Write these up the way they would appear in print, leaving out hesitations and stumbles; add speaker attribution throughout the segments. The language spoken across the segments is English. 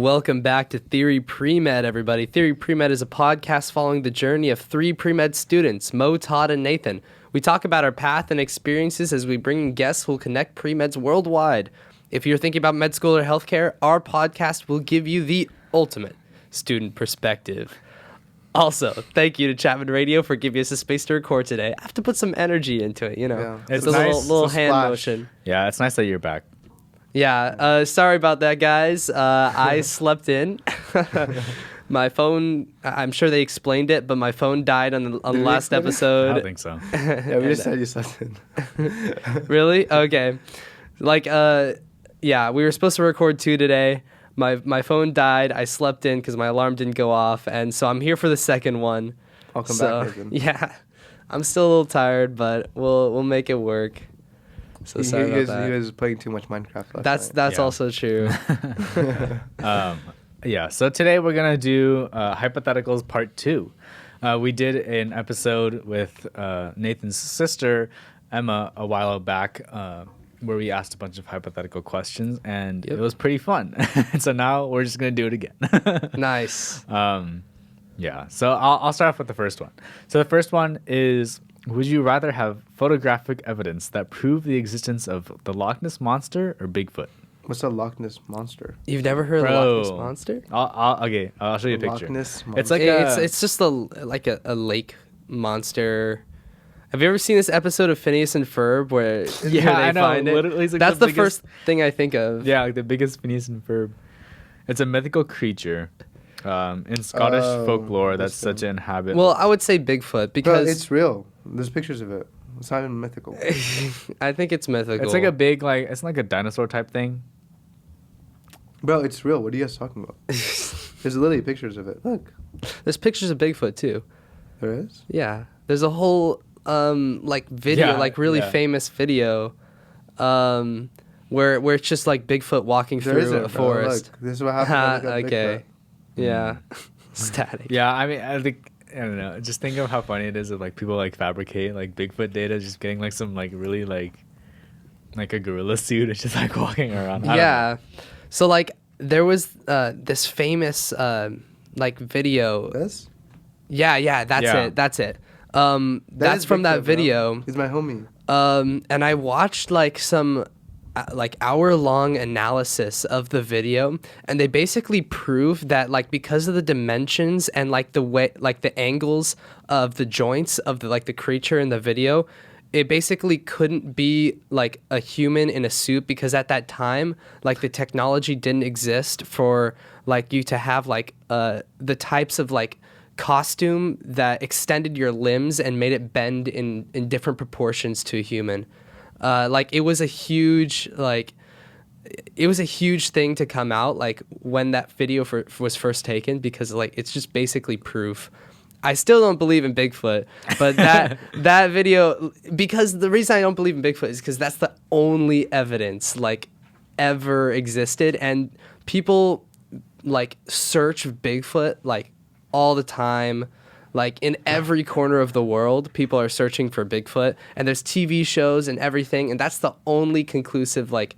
Speaker 1: Welcome back to Theory Pre-Med, everybody. Theory Pre-Med is a podcast following the journey of three pre-med students, Mo, Todd, and Nathan. We talk about our path and experiences as we bring in guests who will connect pre-meds worldwide. If you're thinking about med school or healthcare, our podcast will give you the ultimate student perspective. Also, thank you to Chapman Radio for giving us a space to record today. I have to put some energy into it, you know.
Speaker 2: Yeah.
Speaker 1: It's a
Speaker 3: nice.
Speaker 1: little
Speaker 2: It's a
Speaker 1: hand
Speaker 2: splash.
Speaker 1: motion.
Speaker 3: Yeah, it's nice that you're back.
Speaker 1: Yeah, sorry about that, guys. I slept in. My phone, I'm sure they explained it, but my phone died on the
Speaker 2: Did they
Speaker 1: last
Speaker 2: explain it?
Speaker 1: episode.
Speaker 3: I don't think so.
Speaker 2: Yeah, we just said you slept in.
Speaker 1: Really? Okay. Yeah, we were supposed to record 2 today. My phone died. I slept in because my alarm didn't go off, and so I'm here for the second one.
Speaker 2: I'll come back, Nathan.
Speaker 1: Yeah, I'm still a little tired, but we'll make it work. So sorry about that.
Speaker 2: He was playing too much Minecraft last
Speaker 1: That's
Speaker 2: night.
Speaker 3: Yeah.
Speaker 1: also true.
Speaker 3: Yeah, so today we're going to do Hypotheticals Part 2. We did an episode with Nathan's sister, Emma, a while back where we asked a bunch of hypothetical questions, and
Speaker 1: Yep.
Speaker 3: it was pretty fun. So now we're just going to do it again.
Speaker 1: Nice.
Speaker 3: Yeah, so I'll start off with the first one. So the first one is, would you rather have photographic evidence that prove the existence of the Loch Ness Monster or Bigfoot?
Speaker 2: What's a Loch Ness Monster?
Speaker 1: You've never heard of the Loch Ness Monster?
Speaker 3: I'll show you a
Speaker 2: Loch
Speaker 3: picture.
Speaker 2: Ness
Speaker 3: It's like
Speaker 1: It's just a lake monster. Have you ever seen this episode of Phineas and Ferb where
Speaker 3: Yeah,
Speaker 1: where they
Speaker 3: I know.
Speaker 1: find it?
Speaker 3: Literally, it's like
Speaker 1: That's
Speaker 3: the
Speaker 1: the
Speaker 3: biggest-
Speaker 1: first thing I think of.
Speaker 3: Yeah, like the biggest Phineas and Ferb. It's a mythical creature. In Scottish
Speaker 2: Oh,
Speaker 3: folklore, that's
Speaker 2: this
Speaker 3: such
Speaker 2: thing.
Speaker 3: an habit.
Speaker 1: Well, I would say Bigfoot
Speaker 2: Bro,
Speaker 1: because
Speaker 2: it's real. There's pictures of it. It's not even mythical.
Speaker 1: I think it's mythical.
Speaker 3: it's like a big, it's like a dinosaur type thing.
Speaker 2: Bro, it's real. What are you guys talking about? There's literally pictures of it. Look.
Speaker 1: There's pictures of Bigfoot too.
Speaker 2: There is?
Speaker 1: Yeah, there's a whole video,
Speaker 3: Yeah,
Speaker 1: really
Speaker 3: yeah.
Speaker 1: famous video, where it's just like Bigfoot walking
Speaker 2: There
Speaker 1: through
Speaker 2: isn't,
Speaker 1: a
Speaker 2: bro.
Speaker 1: forest.
Speaker 2: Look, this is what happened. when I look at
Speaker 1: Okay.
Speaker 2: Bigfoot.
Speaker 1: Yeah. Static.
Speaker 3: Yeah, I mean, I don't know. Just think of how funny it is that like people like fabricate like Bigfoot data, just getting like some like really like a gorilla suit and just like walking around. I don't know.
Speaker 1: Yeah. So like there was this famous video.
Speaker 2: This?
Speaker 1: Yeah, that's
Speaker 3: Yeah.
Speaker 1: it. That's it.
Speaker 2: That
Speaker 1: That's
Speaker 2: is
Speaker 1: from that
Speaker 2: Bigfoot, bro.
Speaker 1: video.
Speaker 2: He's my homie.
Speaker 1: And I watched like some hour-long analysis of the video, and they basically prove that like because of the dimensions and like the way like the angles of the joints of the creature in the video, it basically couldn't be like a human in a suit because at that time like the technology didn't exist for like you to have like the types of like costume that extended your limbs and made it bend in different proportions to a human. It was a huge thing to come out like when that video was first taken because like it's just basically proof. I still don't believe in Bigfoot, but that video, because the reason I don't believe in Bigfoot is because that's the only evidence like ever existed, and people like search Bigfoot like all the time. Like in every corner of the world, people are searching for Bigfoot, and there's TV shows and everything, and that's the only conclusive, like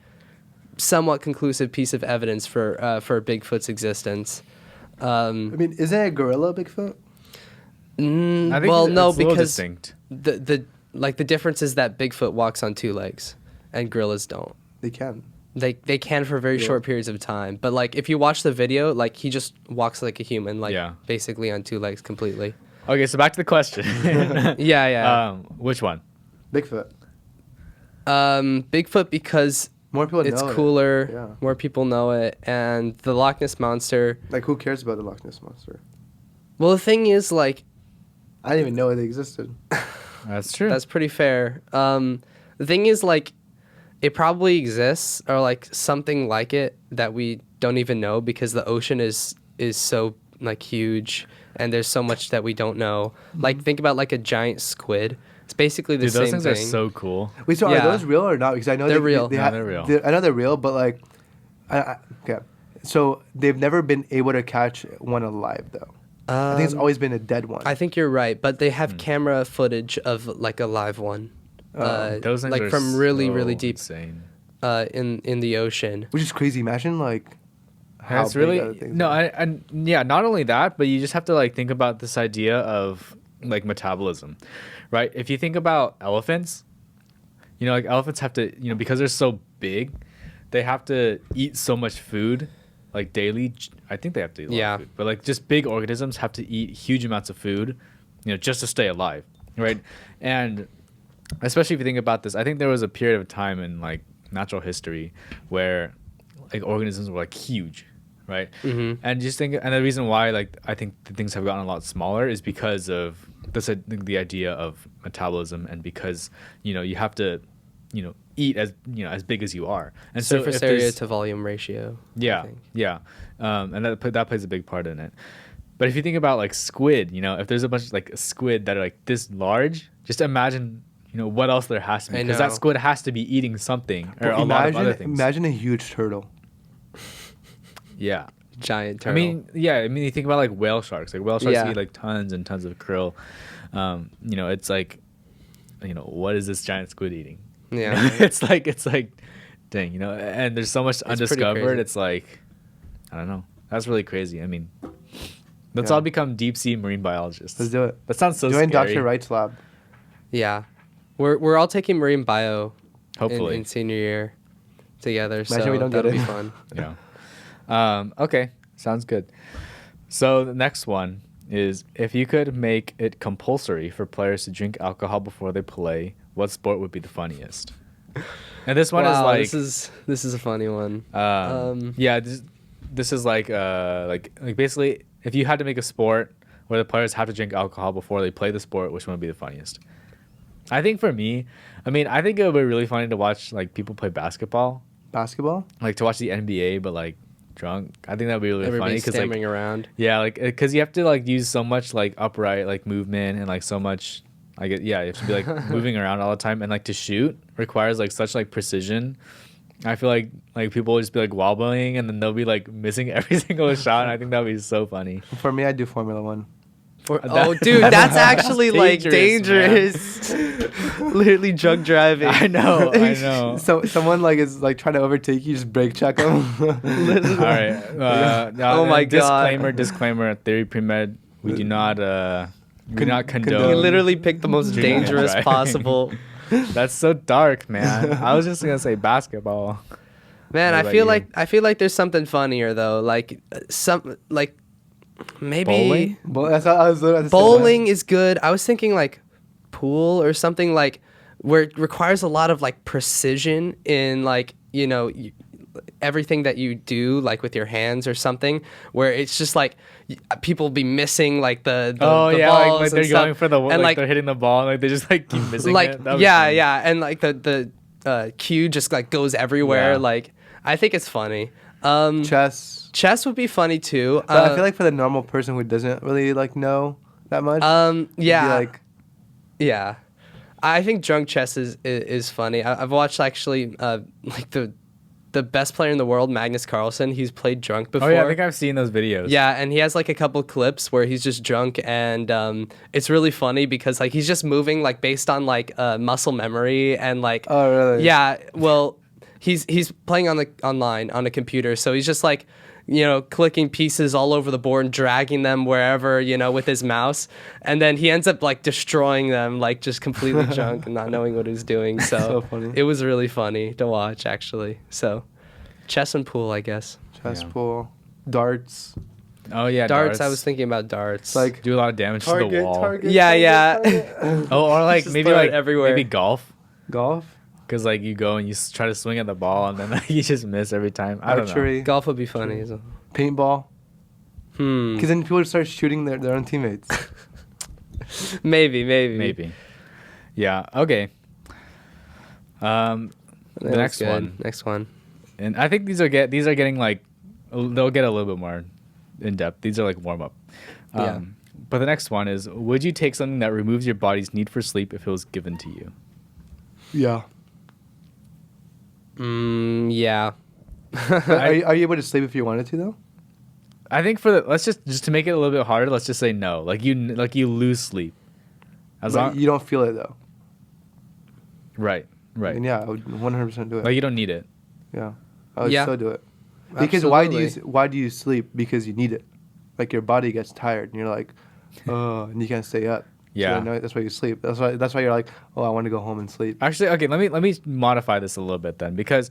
Speaker 1: somewhat conclusive piece of evidence for Bigfoot's existence.
Speaker 2: I mean, is that a gorilla Bigfoot?
Speaker 3: I think
Speaker 1: Well,
Speaker 3: it's
Speaker 1: no,
Speaker 3: a little
Speaker 1: because
Speaker 3: distinct.
Speaker 1: the difference is that Bigfoot walks on 2 legs, and gorillas don't.
Speaker 2: They can.
Speaker 1: They can for very
Speaker 2: Yeah.
Speaker 1: short periods of time, but like if you watch the video, like he just walks like a human, like
Speaker 3: Yeah.
Speaker 1: basically on 2 legs completely.
Speaker 3: Okay, so back to the question.
Speaker 1: Yeah.
Speaker 3: Which one?
Speaker 2: Bigfoot.
Speaker 1: Bigfoot because
Speaker 2: More people
Speaker 1: it's
Speaker 2: know it.
Speaker 1: cooler,
Speaker 2: Yeah.
Speaker 1: more people know it, and the Loch Ness Monster.
Speaker 2: Like, who cares about the Loch Ness Monster?
Speaker 1: Well, the thing is, like,
Speaker 2: I didn't even know it existed.
Speaker 3: That's true.
Speaker 1: that's pretty fair. The thing is, like, it probably exists or like something like it that we don't even know because the ocean is so like huge and there's so much that we don't know. Like, think about like a giant squid. It's basically the
Speaker 3: Dude,
Speaker 1: same
Speaker 3: those things
Speaker 1: thing.
Speaker 3: are so cool.
Speaker 2: Wait, so
Speaker 1: Yeah.
Speaker 2: are those real or not? Because I know
Speaker 1: They're real.
Speaker 3: No, they're real.
Speaker 2: I know they're real, but like, okay. So they've never been able to catch one alive, though. I think it's always been a dead one.
Speaker 1: I think you're right, but they have camera footage of like a live one.
Speaker 3: Those things
Speaker 1: like
Speaker 3: are
Speaker 1: from really
Speaker 3: so
Speaker 1: really deep
Speaker 3: insane.
Speaker 1: in the ocean.
Speaker 2: Which is crazy. Imagine like how
Speaker 3: It's
Speaker 2: big
Speaker 3: really
Speaker 2: other things
Speaker 3: no,
Speaker 2: are.
Speaker 3: and yeah, not only that, but you just have to like think about this idea of like metabolism, right? If you think about elephants, like elephants have to, because they're so big, they have to eat so much food, like daily. I think they have to eat a lot of food, but like just big organisms have to eat huge amounts of food, just to stay alive, right? And especially if you think about this, I think there was a period of time in like natural history where like organisms were like huge, right? And just think, and the reason why like I think the things have gotten a lot smaller is because of this the idea of metabolism, and because you have to eat as big as you are, and
Speaker 1: Surface
Speaker 3: so if
Speaker 1: area
Speaker 3: there's-
Speaker 1: to volume ratio. I
Speaker 3: yeah,
Speaker 1: think.
Speaker 3: yeah, and that plays a big part in it. But if you think about like squid, if there's a bunch of like squid that are like this large, just imagine what else there has to be,
Speaker 1: I
Speaker 3: because that
Speaker 1: know.
Speaker 3: squid has to be eating something or
Speaker 2: But
Speaker 3: a lot of other things.
Speaker 2: Imagine a huge turtle.
Speaker 3: Yeah.
Speaker 1: Giant turtle.
Speaker 3: I mean, you think about like whale sharks. Like whale sharks
Speaker 1: Yeah.
Speaker 3: eat like tons and tons of krill. It's like, what is this giant squid eating?
Speaker 1: Yeah.
Speaker 3: It's like, dang, and there's so much
Speaker 1: pretty
Speaker 3: undiscovered.
Speaker 1: crazy.
Speaker 3: It's like, I don't know. That's really crazy. I mean, let's
Speaker 2: Yeah.
Speaker 3: all become deep sea marine biologists.
Speaker 2: Let's do it.
Speaker 3: That sounds so
Speaker 2: Join
Speaker 3: scary.
Speaker 2: Dr. Wright's lab.
Speaker 1: Yeah, we're all taking marine bio
Speaker 3: Hopefully.
Speaker 1: in senior year together.
Speaker 2: Imagine
Speaker 1: so
Speaker 2: we don't get
Speaker 1: that'll
Speaker 2: it.
Speaker 1: be fun.
Speaker 3: Yeah. Okay. Sounds good. So the next one is, if you could make it compulsory for players to drink alcohol before they play, what sport would be the funniest? And this one is
Speaker 1: Wow,
Speaker 3: like,
Speaker 1: this is a funny one.
Speaker 3: yeah, this is like basically, if you had to make a sport where the players have to drink alcohol before they play the sport, which one would be the funniest? I think for me, I think it would be really funny to watch like people play basketball,
Speaker 2: Basketball?
Speaker 3: like to watch the NBA, but like drunk. I think that'd be really funny
Speaker 1: Everybody's
Speaker 3: because like,
Speaker 1: stammering around.
Speaker 3: yeah, like because you have to like use so much like upright like movement and like so much. You have to be like moving around all the time, and like to shoot requires like such like precision. I feel like people will just be like wobbling, and then they'll be like missing every single shot. And I think that'd be so funny.
Speaker 2: For me, I do Formula One.
Speaker 1: Oh, dude, that's actually like
Speaker 3: dangerous,
Speaker 1: dangerous. Literally drunk driving.
Speaker 3: I know.
Speaker 2: So someone like is like trying to overtake you, just brake check them.
Speaker 3: All right.
Speaker 1: Oh my God.
Speaker 3: Disclaimer. Theory pre-med. We do not. We do not condone.
Speaker 1: You literally picked the most
Speaker 3: Drinking and
Speaker 1: dangerous
Speaker 3: driving.
Speaker 1: possible.
Speaker 3: That's so dark, man. I was just gonna say basketball.
Speaker 1: Man,
Speaker 3: What
Speaker 1: I
Speaker 3: about
Speaker 1: feel
Speaker 3: you?
Speaker 1: like there's something funnier though. Like some like maybe
Speaker 3: Bowling?
Speaker 2: That's what I was literally about to say.
Speaker 1: bowling is good. I was thinking like pool or something like where it requires a lot of like precision in like everything that you do like with your hands or something, where it's just like people be missing like the
Speaker 3: Oh
Speaker 1: the
Speaker 3: yeah,
Speaker 1: balls
Speaker 3: like they're
Speaker 1: and stuff.
Speaker 3: going for the
Speaker 1: and
Speaker 3: like they're hitting the ball, and like they just like keep missing
Speaker 1: like
Speaker 3: it. That was
Speaker 1: yeah
Speaker 3: funny.
Speaker 1: yeah and like the cue just like goes everywhere.
Speaker 3: Yeah.
Speaker 1: Like I think it's funny.
Speaker 2: Chess.
Speaker 1: Would be funny too.
Speaker 2: But I feel like for the normal person who doesn't really like know that much. it'd be
Speaker 1: yeah,
Speaker 2: like
Speaker 1: yeah. I think drunk chess is funny. I've watched actually like the best player in the world, Magnus Carlsen. He's played drunk before.
Speaker 3: Oh yeah, I think I've seen those videos.
Speaker 1: Yeah, and he has like a couple clips where he's just drunk, and it's really funny because like he's just moving like based on like muscle memory and like.
Speaker 2: Oh really?
Speaker 1: Yeah, well, he's playing online on a computer, so he's just like, clicking pieces all over the board and dragging them wherever, with his mouse, and then he ends up like destroying them, like just completely drunk and not knowing what he's doing. So,
Speaker 2: So funny.
Speaker 1: It was really funny to watch actually. So, chess and pool, I guess.
Speaker 2: Chess,
Speaker 3: Yeah.
Speaker 2: pool, darts.
Speaker 3: Oh yeah,
Speaker 1: Darts. I was thinking about darts.
Speaker 2: Like
Speaker 3: do a lot of damage to the wall.
Speaker 1: Yeah.
Speaker 3: Oh, or like
Speaker 1: Just
Speaker 3: maybe
Speaker 1: throw it
Speaker 3: like
Speaker 1: everywhere.
Speaker 3: maybe golf.
Speaker 2: golf,
Speaker 3: Because like you go and you try to swing at the ball, and then like, you just miss every time. I don't know.
Speaker 2: archery,
Speaker 1: Golf would be funny. So.
Speaker 2: paintball.
Speaker 1: Hmm.
Speaker 2: Because then people start shooting their own teammates.
Speaker 1: Maybe.
Speaker 3: Maybe. Yeah. Okay. The
Speaker 1: That was
Speaker 3: next
Speaker 1: good.
Speaker 3: one,
Speaker 1: Next one.
Speaker 3: and I think these are getting like they'll get a little bit more in depth. These are like warm up.
Speaker 1: Yeah.
Speaker 3: But the next one is: would you take something that removes your body's need for sleep if it was given to you?
Speaker 2: Yeah.
Speaker 1: Yeah.
Speaker 2: Are you able to sleep if you wanted to though?
Speaker 3: I think let's just to make it a little bit harder. Let's just say no. Like you lose sleep. As
Speaker 2: But
Speaker 3: long
Speaker 2: you don't feel it though.
Speaker 3: right.
Speaker 2: And yeah, I would 100% do it.
Speaker 3: Like you don't need it.
Speaker 2: yeah. I would
Speaker 1: Yeah.
Speaker 2: still do it. Because
Speaker 1: Absolutely.
Speaker 2: why do you sleep? Because you need it. Like your body gets tired and you're like, oh, and you can't stay up.
Speaker 3: Yeah.
Speaker 2: So that's why you sleep. That's why you're like, oh, I want to go home and sleep.
Speaker 3: Actually, okay, let me modify this a little bit then, because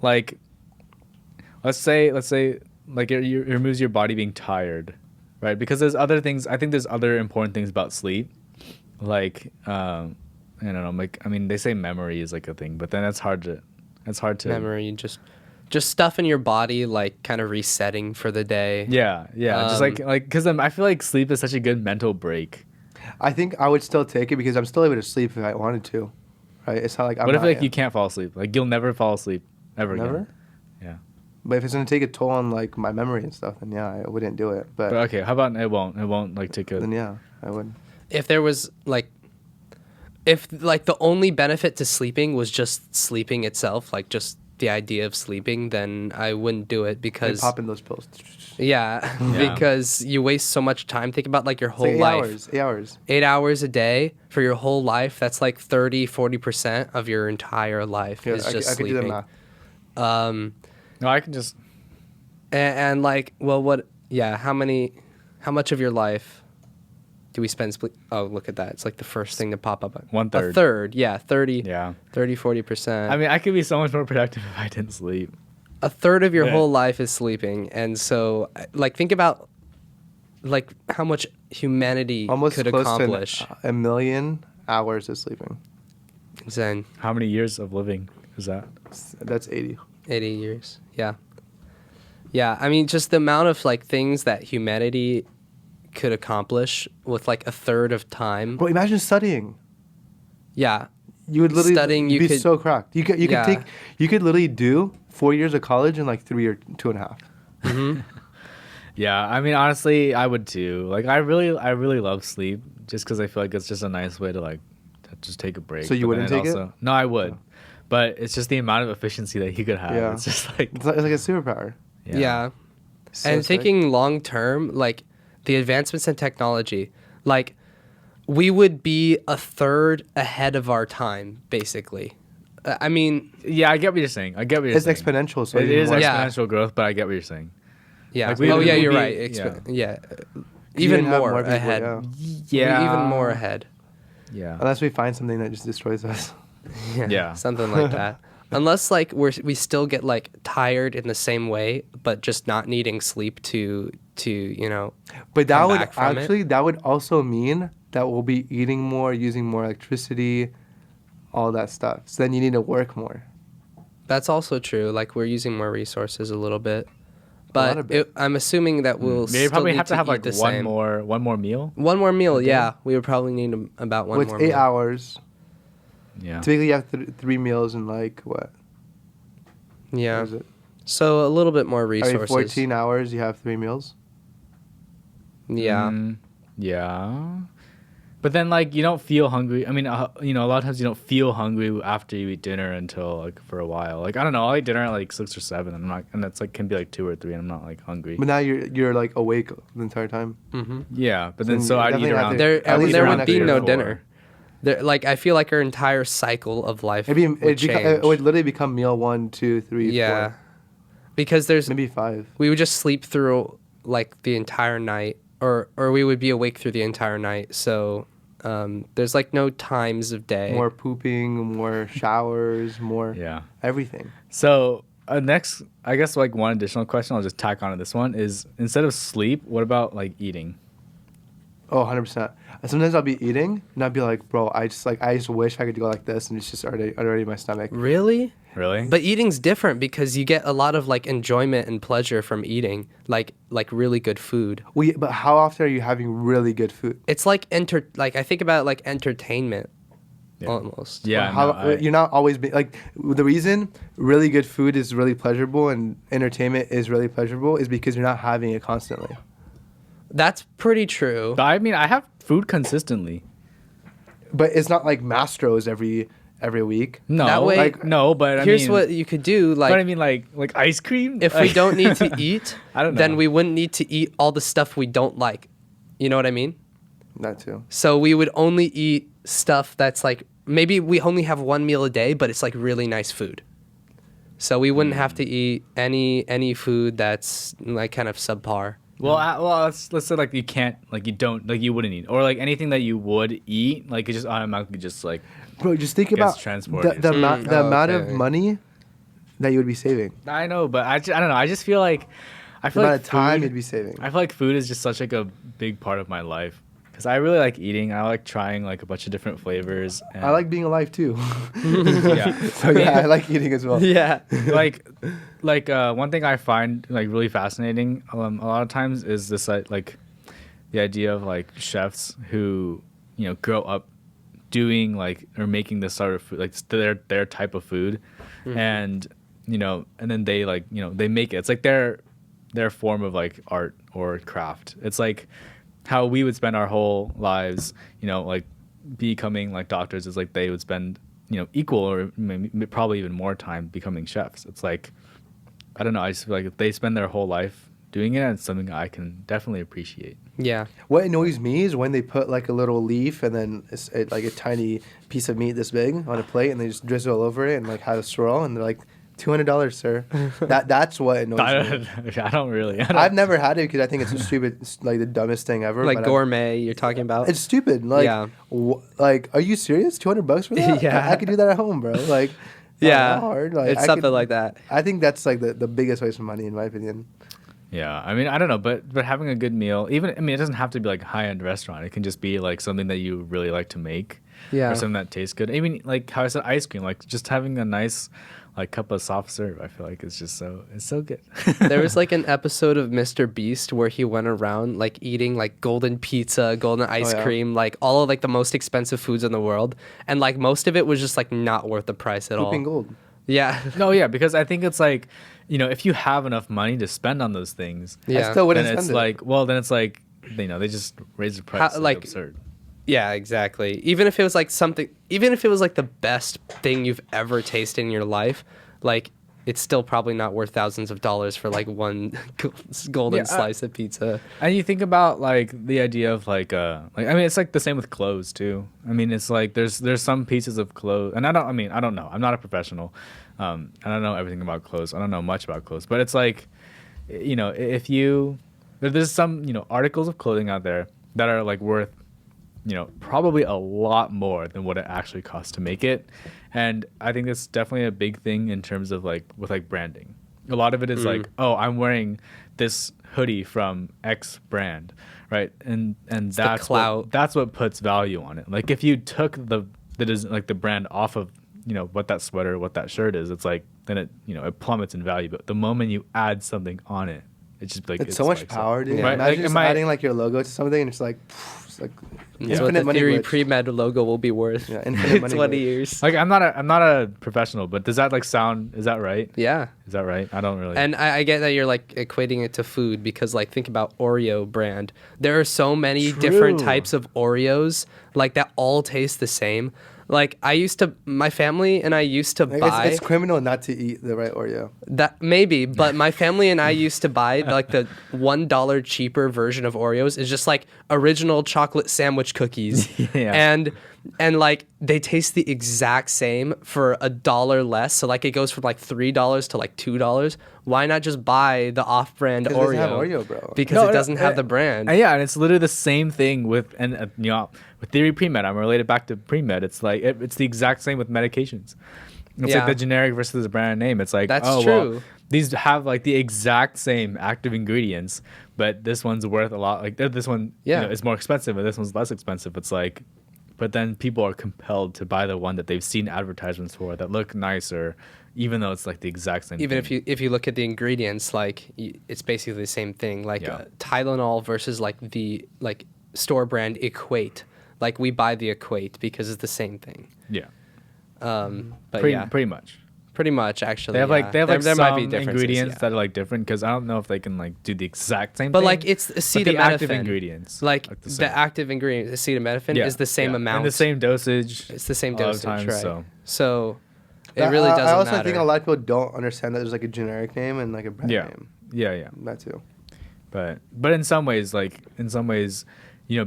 Speaker 3: like let's say like it removes your body being tired, right? Because there's other things. I think there's other important things about sleep, like I don't know, like I mean they say memory is like a thing, but then that's hard to
Speaker 1: Memory, just stuff in your body like kind of resetting for the day.
Speaker 3: Yeah, just like because I feel like sleep is such a good mental break.
Speaker 2: I think I would still take it because I'm still able to sleep if I wanted to, right? It's not like I'm
Speaker 3: What if
Speaker 2: not,
Speaker 3: like you can't fall asleep? Like you'll never fall asleep ever
Speaker 2: never.
Speaker 3: again. Yeah.
Speaker 2: But if it's gonna take a toll on like my memory and stuff, then yeah, I wouldn't do it. But
Speaker 3: Okay, how about it won't like take a.
Speaker 2: then yeah, I would.
Speaker 1: If there was like, if like the only benefit to sleeping was just sleeping itself, like just the idea of sleeping, then I wouldn't do it
Speaker 2: Like
Speaker 1: because
Speaker 2: popping those pills.
Speaker 1: yeah,
Speaker 3: Yeah.
Speaker 1: because you waste so much time. Think about like your
Speaker 2: It's
Speaker 1: whole
Speaker 2: like 8
Speaker 1: life.
Speaker 2: hours. 8 hours.
Speaker 1: 8 hours a day for your whole life. That's like 40% of your entire life
Speaker 2: Yeah,
Speaker 1: is just
Speaker 2: I could do that
Speaker 1: sleeping.
Speaker 2: math.
Speaker 3: No, I can just.
Speaker 1: And like, well, how much of your life do we spend sleep? Oh, look at that. It's like the first thing to pop up.
Speaker 3: 1/3.
Speaker 1: A third. Yeah. 30,
Speaker 3: Yeah.
Speaker 1: 40%.
Speaker 3: I mean, I could be so much more productive if I didn't sleep.
Speaker 1: a third of your
Speaker 3: Yeah.
Speaker 1: whole life is sleeping. And so like, think about like how much humanity
Speaker 2: Almost
Speaker 1: could
Speaker 2: close
Speaker 1: accomplish.
Speaker 2: to a million hours of sleeping.
Speaker 1: Zen,
Speaker 3: How many years of living is that?
Speaker 2: That's 80.
Speaker 1: 80 years. Yeah. Yeah. I mean, just the amount of like things that humanity could accomplish with like a third of time.
Speaker 2: Bro, imagine studying.
Speaker 1: Yeah.
Speaker 2: You would literally
Speaker 1: Studying, you
Speaker 2: be
Speaker 1: could-
Speaker 2: so cracked. You
Speaker 1: Yeah.
Speaker 2: could literally do 4 years of college in like 3 or 2.5.
Speaker 3: Yeah, I mean, honestly, I would too. Like, I really love sleep just because I feel like it's just a nice way to like to just take a break.
Speaker 2: So you
Speaker 3: But then
Speaker 2: wouldn't take it?
Speaker 3: No, I would, but it's just the amount of efficiency that you could have.
Speaker 2: Yeah.
Speaker 3: It's just like
Speaker 2: It's like a superpower.
Speaker 1: Yeah.
Speaker 2: So
Speaker 1: And
Speaker 2: sick.
Speaker 1: thinking long term, like the advancements in technology, like we would be a third ahead of our time, basically. I mean,
Speaker 3: Yeah, I get what you're saying. I get what you're
Speaker 2: It's
Speaker 3: saying.
Speaker 2: exponential. So
Speaker 3: It
Speaker 2: even
Speaker 3: is
Speaker 2: more.
Speaker 1: Yeah.
Speaker 3: exponential growth, but I get what you're saying.
Speaker 1: yeah.
Speaker 3: Like, we
Speaker 1: oh,
Speaker 3: would-
Speaker 1: yeah,
Speaker 3: we'd
Speaker 1: you're
Speaker 3: be-
Speaker 1: right.
Speaker 3: yeah.
Speaker 1: Even
Speaker 2: Even have
Speaker 1: more,
Speaker 2: more people,
Speaker 1: ahead.
Speaker 2: yeah.
Speaker 3: Yeah,
Speaker 1: Even more ahead.
Speaker 3: Yeah.
Speaker 2: Unless we find something that just destroys us.
Speaker 3: Yeah.
Speaker 1: Something like that. Unless like we still get like tired in the same way, but just not needing sleep to
Speaker 2: But that
Speaker 1: come
Speaker 2: would
Speaker 1: back from it.
Speaker 2: actually that would also mean that we'll be eating more, using more electricity, all that stuff. So then you need to work more.
Speaker 1: That's also true. Like we're using more resources a little bit,
Speaker 2: lot
Speaker 1: but
Speaker 2: of bit.
Speaker 1: I'm assuming that we'll
Speaker 3: Maybe
Speaker 1: still
Speaker 3: probably
Speaker 1: need
Speaker 3: have to have
Speaker 1: eat
Speaker 3: like
Speaker 1: the
Speaker 3: one
Speaker 1: same.
Speaker 3: more meal.
Speaker 1: One more meal.
Speaker 2: Okay.
Speaker 1: Yeah, we would probably need about one
Speaker 2: Well, it's
Speaker 1: more
Speaker 2: 8
Speaker 1: meal.
Speaker 2: hours.
Speaker 3: Yeah.
Speaker 2: Typically, you have 3 meals in like what?
Speaker 1: Yeah.
Speaker 2: What is it?
Speaker 1: So a little bit more
Speaker 2: Every
Speaker 1: resources.
Speaker 2: 14 hours, you have 3 meals.
Speaker 1: Yeah.
Speaker 3: Yeah. But then, like, you don't feel hungry. I mean, a lot of times you don't feel hungry after you eat dinner until like for a while. Like, I don't know, I'll eat dinner at like 6 or 7. And that's like can be like 2 or 3, and I'm not like hungry.
Speaker 2: But now you're like awake the entire time.
Speaker 1: Mm-hmm.
Speaker 3: Yeah, but
Speaker 2: So
Speaker 3: then
Speaker 2: you
Speaker 3: so I'd
Speaker 2: definitely
Speaker 3: eat
Speaker 2: have
Speaker 3: around.
Speaker 2: to-
Speaker 1: There,
Speaker 2: At least
Speaker 1: there
Speaker 2: around
Speaker 1: would be
Speaker 3: 3 or
Speaker 1: no
Speaker 3: 4.
Speaker 1: dinner. There, like I feel like our entire cycle of life would change.
Speaker 2: It would literally become meal 1, 2, 3,
Speaker 1: yeah,
Speaker 2: 4,
Speaker 1: because there's
Speaker 2: maybe 5.
Speaker 1: we would just sleep through like the entire night, or we would be awake through the entire night. So there's like no times of day.
Speaker 2: More pooping, more showers, more
Speaker 3: Yeah.
Speaker 2: everything.
Speaker 3: So next, I guess like one additional question I'll just tack onto this one is instead of sleep, what about like eating?
Speaker 2: Oh, 100%. Sometimes I'll be eating and I'll be like, bro, I just wish I could go like this, and it's just already in my stomach.
Speaker 1: Really?
Speaker 3: Really?
Speaker 1: But eating's different because you get a lot of like enjoyment and pleasure from eating, like really good food.
Speaker 2: But how often are you having really good food?
Speaker 1: It's like like I think about it like entertainment,
Speaker 3: Yeah.
Speaker 1: almost.
Speaker 3: Yeah.
Speaker 2: How
Speaker 3: no,
Speaker 2: you're not always like the reason really good food is really pleasurable and entertainment is really pleasurable is because you're not having it constantly.
Speaker 1: That's pretty true.
Speaker 3: I mean, I have food consistently.
Speaker 2: But it's not like Mastro's every week.
Speaker 3: No,
Speaker 1: That way-
Speaker 3: like no, but I
Speaker 1: Here's
Speaker 3: mean,
Speaker 1: what you could do, like
Speaker 3: but I mean, like ice cream.
Speaker 1: if we don't need to eat,
Speaker 3: I don't know.
Speaker 1: then we wouldn't need to eat all the stuff we don't like. You know what I mean?
Speaker 2: That too.
Speaker 1: So we would only eat stuff that's like maybe we only have one meal a day, but it's like really nice food. So we wouldn't have to eat any food that's like kind of subpar.
Speaker 3: Well, let's say like you can't, like you don't, like you wouldn't eat, or like anything that you would eat, like it just automatically just like
Speaker 2: Bro, just think
Speaker 3: gets
Speaker 2: about
Speaker 3: transported.
Speaker 2: the amount of
Speaker 1: okay.
Speaker 2: money that you would be saving.
Speaker 3: I know, but I don't know. I just feel like
Speaker 2: The
Speaker 3: feel
Speaker 2: amount
Speaker 3: like
Speaker 2: of time
Speaker 3: food-
Speaker 2: you'd be saving.
Speaker 3: I feel like food is just such like a big part of my life because I really like eating. I like trying like a bunch of different flavors. And,
Speaker 2: I like being alive too.
Speaker 3: yeah.
Speaker 2: So yeah, I like eating as well.
Speaker 1: Yeah.
Speaker 3: like one thing I find like really fascinating a lot of times is this like the idea of like chefs who grow up doing like or making this sort of food, like their type of food, and and then they like they make it. It's like their form of like art or craft. It's like how we would spend our whole lives, like becoming like doctors is like they would spend equal or maybe, probably even more time becoming chefs. It's like I don't know. I just feel like if they spend their whole life doing it, it's something I can definitely appreciate.
Speaker 1: Yeah.
Speaker 2: What annoys me is when they put like a little leaf and then like a tiny piece of meat this big on a plate and they just drizzle all over it and like have a swirl and they're like $200, sir. That's what annoys me.
Speaker 3: I don't really.
Speaker 2: I've never had it because I think it's a stupid, it's like the dumbest thing ever.
Speaker 1: Like
Speaker 2: but
Speaker 1: gourmet, you're talking about?
Speaker 2: it's stupid. Like,
Speaker 1: Yeah.
Speaker 2: Like, are you serious? $200 for that?
Speaker 1: Yeah.
Speaker 2: I could do that at home, bro. Like,
Speaker 1: Yeah.
Speaker 2: not hard. Like,
Speaker 1: It's something like that.
Speaker 2: I think that's like the biggest waste of money in my opinion.
Speaker 3: Yeah, I mean, I don't know, but having a good meal, even I mean, it doesn't have to be like a high-end restaurant. It can just be like something that you really like to make,
Speaker 1: Yeah.
Speaker 3: or something that tastes good. Even like how I said, ice cream, like just having a nice like cup of soft serve. I feel like it's so good.
Speaker 1: There was like an episode of Mr. Beast where he went around like eating like golden pizza, golden ice
Speaker 2: yeah.
Speaker 1: cream, like all of like the most expensive foods in the world, and like most of it was just like not worth the price at all.
Speaker 2: Pooping gold.
Speaker 1: Yeah.
Speaker 3: No, yeah, because I think it's like if you have enough money to spend on those things,
Speaker 1: Yeah.
Speaker 2: I still wouldn't
Speaker 3: then it's
Speaker 2: spend it.
Speaker 3: like then it's like they just raise the price.
Speaker 1: like-
Speaker 3: absurd.
Speaker 1: Yeah, exactly. Even if it was like the best thing you've ever tasted in your life, like it's still probably not worth thousands of dollars for like one golden
Speaker 3: Yeah,
Speaker 1: slice of pizza.
Speaker 3: And you think about like the idea of like I mean it's like the same with clothes too. I mean it's like there's some pieces of clothes and I don't know. I'm not a professional. I don't know everything about clothes. I don't know much about clothes. But it's like if there's some articles of clothing out there that are like worth probably a lot more than what it actually costs to make it. And I think that's definitely a big thing in terms of like with like branding. A lot of it is like, oh, I'm wearing this hoodie from X brand, right? And that's
Speaker 1: clout.
Speaker 3: that's what puts value on it. Like if you took the brand off of what that sweater, what that shirt is, it's like then it it plummets in value. But the moment you add something on it, it's just like
Speaker 2: It's so much power, dude.
Speaker 3: Right?
Speaker 2: Imagine
Speaker 3: Like,
Speaker 2: just adding like your logo to something and it's like
Speaker 1: That's what the
Speaker 2: infinite money
Speaker 1: Theory
Speaker 2: glitch.
Speaker 1: Pre-Med logo will be worth
Speaker 2: Yeah, infinite
Speaker 1: in
Speaker 2: money
Speaker 1: 20
Speaker 2: glitch.
Speaker 1: years.
Speaker 3: Like I'm not a professional, but does that like sound? Is that right?
Speaker 1: Yeah.
Speaker 3: Is that right? I don't really.
Speaker 1: And I get that you're like equating it to food because like think about Oreo brand. There are so many different
Speaker 3: True.
Speaker 1: types of Oreos like that all taste the same. Like my family and I used to
Speaker 2: Like,
Speaker 1: buy
Speaker 2: it's criminal not to eat the right Oreo.
Speaker 1: that maybe, but my family and I used to buy like the $1 cheaper version of Oreos is just like original chocolate sandwich cookies.
Speaker 3: Yeah.
Speaker 1: And like they taste the exact same for $1 less. So like it goes from like $3 to like $2. Why not just buy the off-brand
Speaker 2: 'Cause it
Speaker 1: Oreo?
Speaker 2: doesn't have Oreo, bro.
Speaker 1: Because it doesn't have the brand.
Speaker 3: Yeah, and it's literally the same thing with with Theory Pre-Med. I'm related back to Pre-Med. It's like it's the exact same with medications. It's
Speaker 1: Yeah.
Speaker 3: like the generic versus the brand name. It's like
Speaker 1: That's
Speaker 3: well,
Speaker 1: true.
Speaker 3: these have like the exact same active ingredients, but this one's worth a lot. Like this one,
Speaker 1: Yeah.
Speaker 3: is more expensive, and this one's less expensive. It's like, but then people are compelled to buy the one that they've seen advertisements for that look nicer, even though it's like the exact same.
Speaker 1: Even
Speaker 3: thing.
Speaker 1: if you look at the ingredients, like it's basically the same thing. Like
Speaker 3: Yeah.
Speaker 1: Tylenol versus like the like store brand Equate. Like we buy the Equate because it's the same thing.
Speaker 3: yeah,
Speaker 1: But
Speaker 3: pretty much.
Speaker 1: pretty much actually.
Speaker 3: They have like
Speaker 1: there
Speaker 3: some
Speaker 1: might be differences,
Speaker 3: ingredients
Speaker 1: yeah.
Speaker 3: that are like different because I don't know if they can like do the exact same
Speaker 1: But
Speaker 3: thing.
Speaker 1: like it's
Speaker 3: but
Speaker 1: acetaminophen.
Speaker 3: the active ingredients,
Speaker 1: Like
Speaker 3: are the
Speaker 1: the
Speaker 3: same.
Speaker 1: active ingredient, acetaminophen, is the same amount.
Speaker 3: and the same dosage.
Speaker 1: It's the same
Speaker 3: a lot of
Speaker 1: dosage,
Speaker 3: times,
Speaker 1: right?
Speaker 3: so.
Speaker 1: So it really doesn't
Speaker 2: I also
Speaker 1: matter.
Speaker 2: think a lot of people don't understand that there's like a generic name and like a brand
Speaker 3: Yeah,
Speaker 2: name.
Speaker 3: yeah.
Speaker 2: That too.
Speaker 3: But in some ways,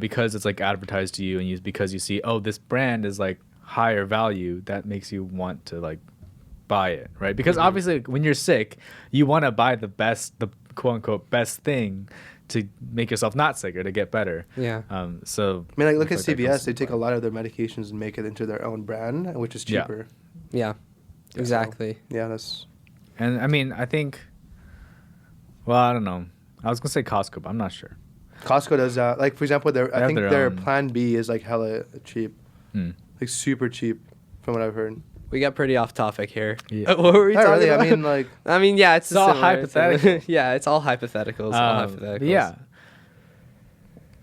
Speaker 3: because it's like advertised to you, because you see, oh, this brand is like higher value, that makes you want to like buy it, right? Because obviously when you're sick, you want to buy the quote unquote best thing to make yourself not sick or to get better.
Speaker 1: Yeah.
Speaker 3: So
Speaker 2: I mean, like look at
Speaker 3: that comes
Speaker 2: CVS.
Speaker 3: to
Speaker 2: They take
Speaker 3: play.
Speaker 2: a lot of their medications and make it into their own brand, which is
Speaker 3: Yeah.
Speaker 2: cheaper.
Speaker 1: Yeah. Exactly.
Speaker 2: Yeah, that's.
Speaker 3: And I mean, I think. Well, I don't know. I was gonna say Costco, but I'm not sure.
Speaker 2: Costco does that. Like for example,
Speaker 3: They
Speaker 2: I
Speaker 3: have
Speaker 2: think
Speaker 3: their
Speaker 2: their
Speaker 3: own-
Speaker 2: Plan B is like hella cheap,
Speaker 3: Hmm.
Speaker 2: like super cheap, from what I've heard.
Speaker 1: We got pretty off topic here.
Speaker 3: Yeah.
Speaker 1: What were we
Speaker 2: Not
Speaker 1: talking
Speaker 2: really.
Speaker 1: about?
Speaker 2: I mean, like
Speaker 1: I mean, yeah, it's
Speaker 3: all
Speaker 1: similar.
Speaker 3: hypothetical.
Speaker 1: Yeah, it's all hypotheticals. All hypotheticals.
Speaker 3: Yeah.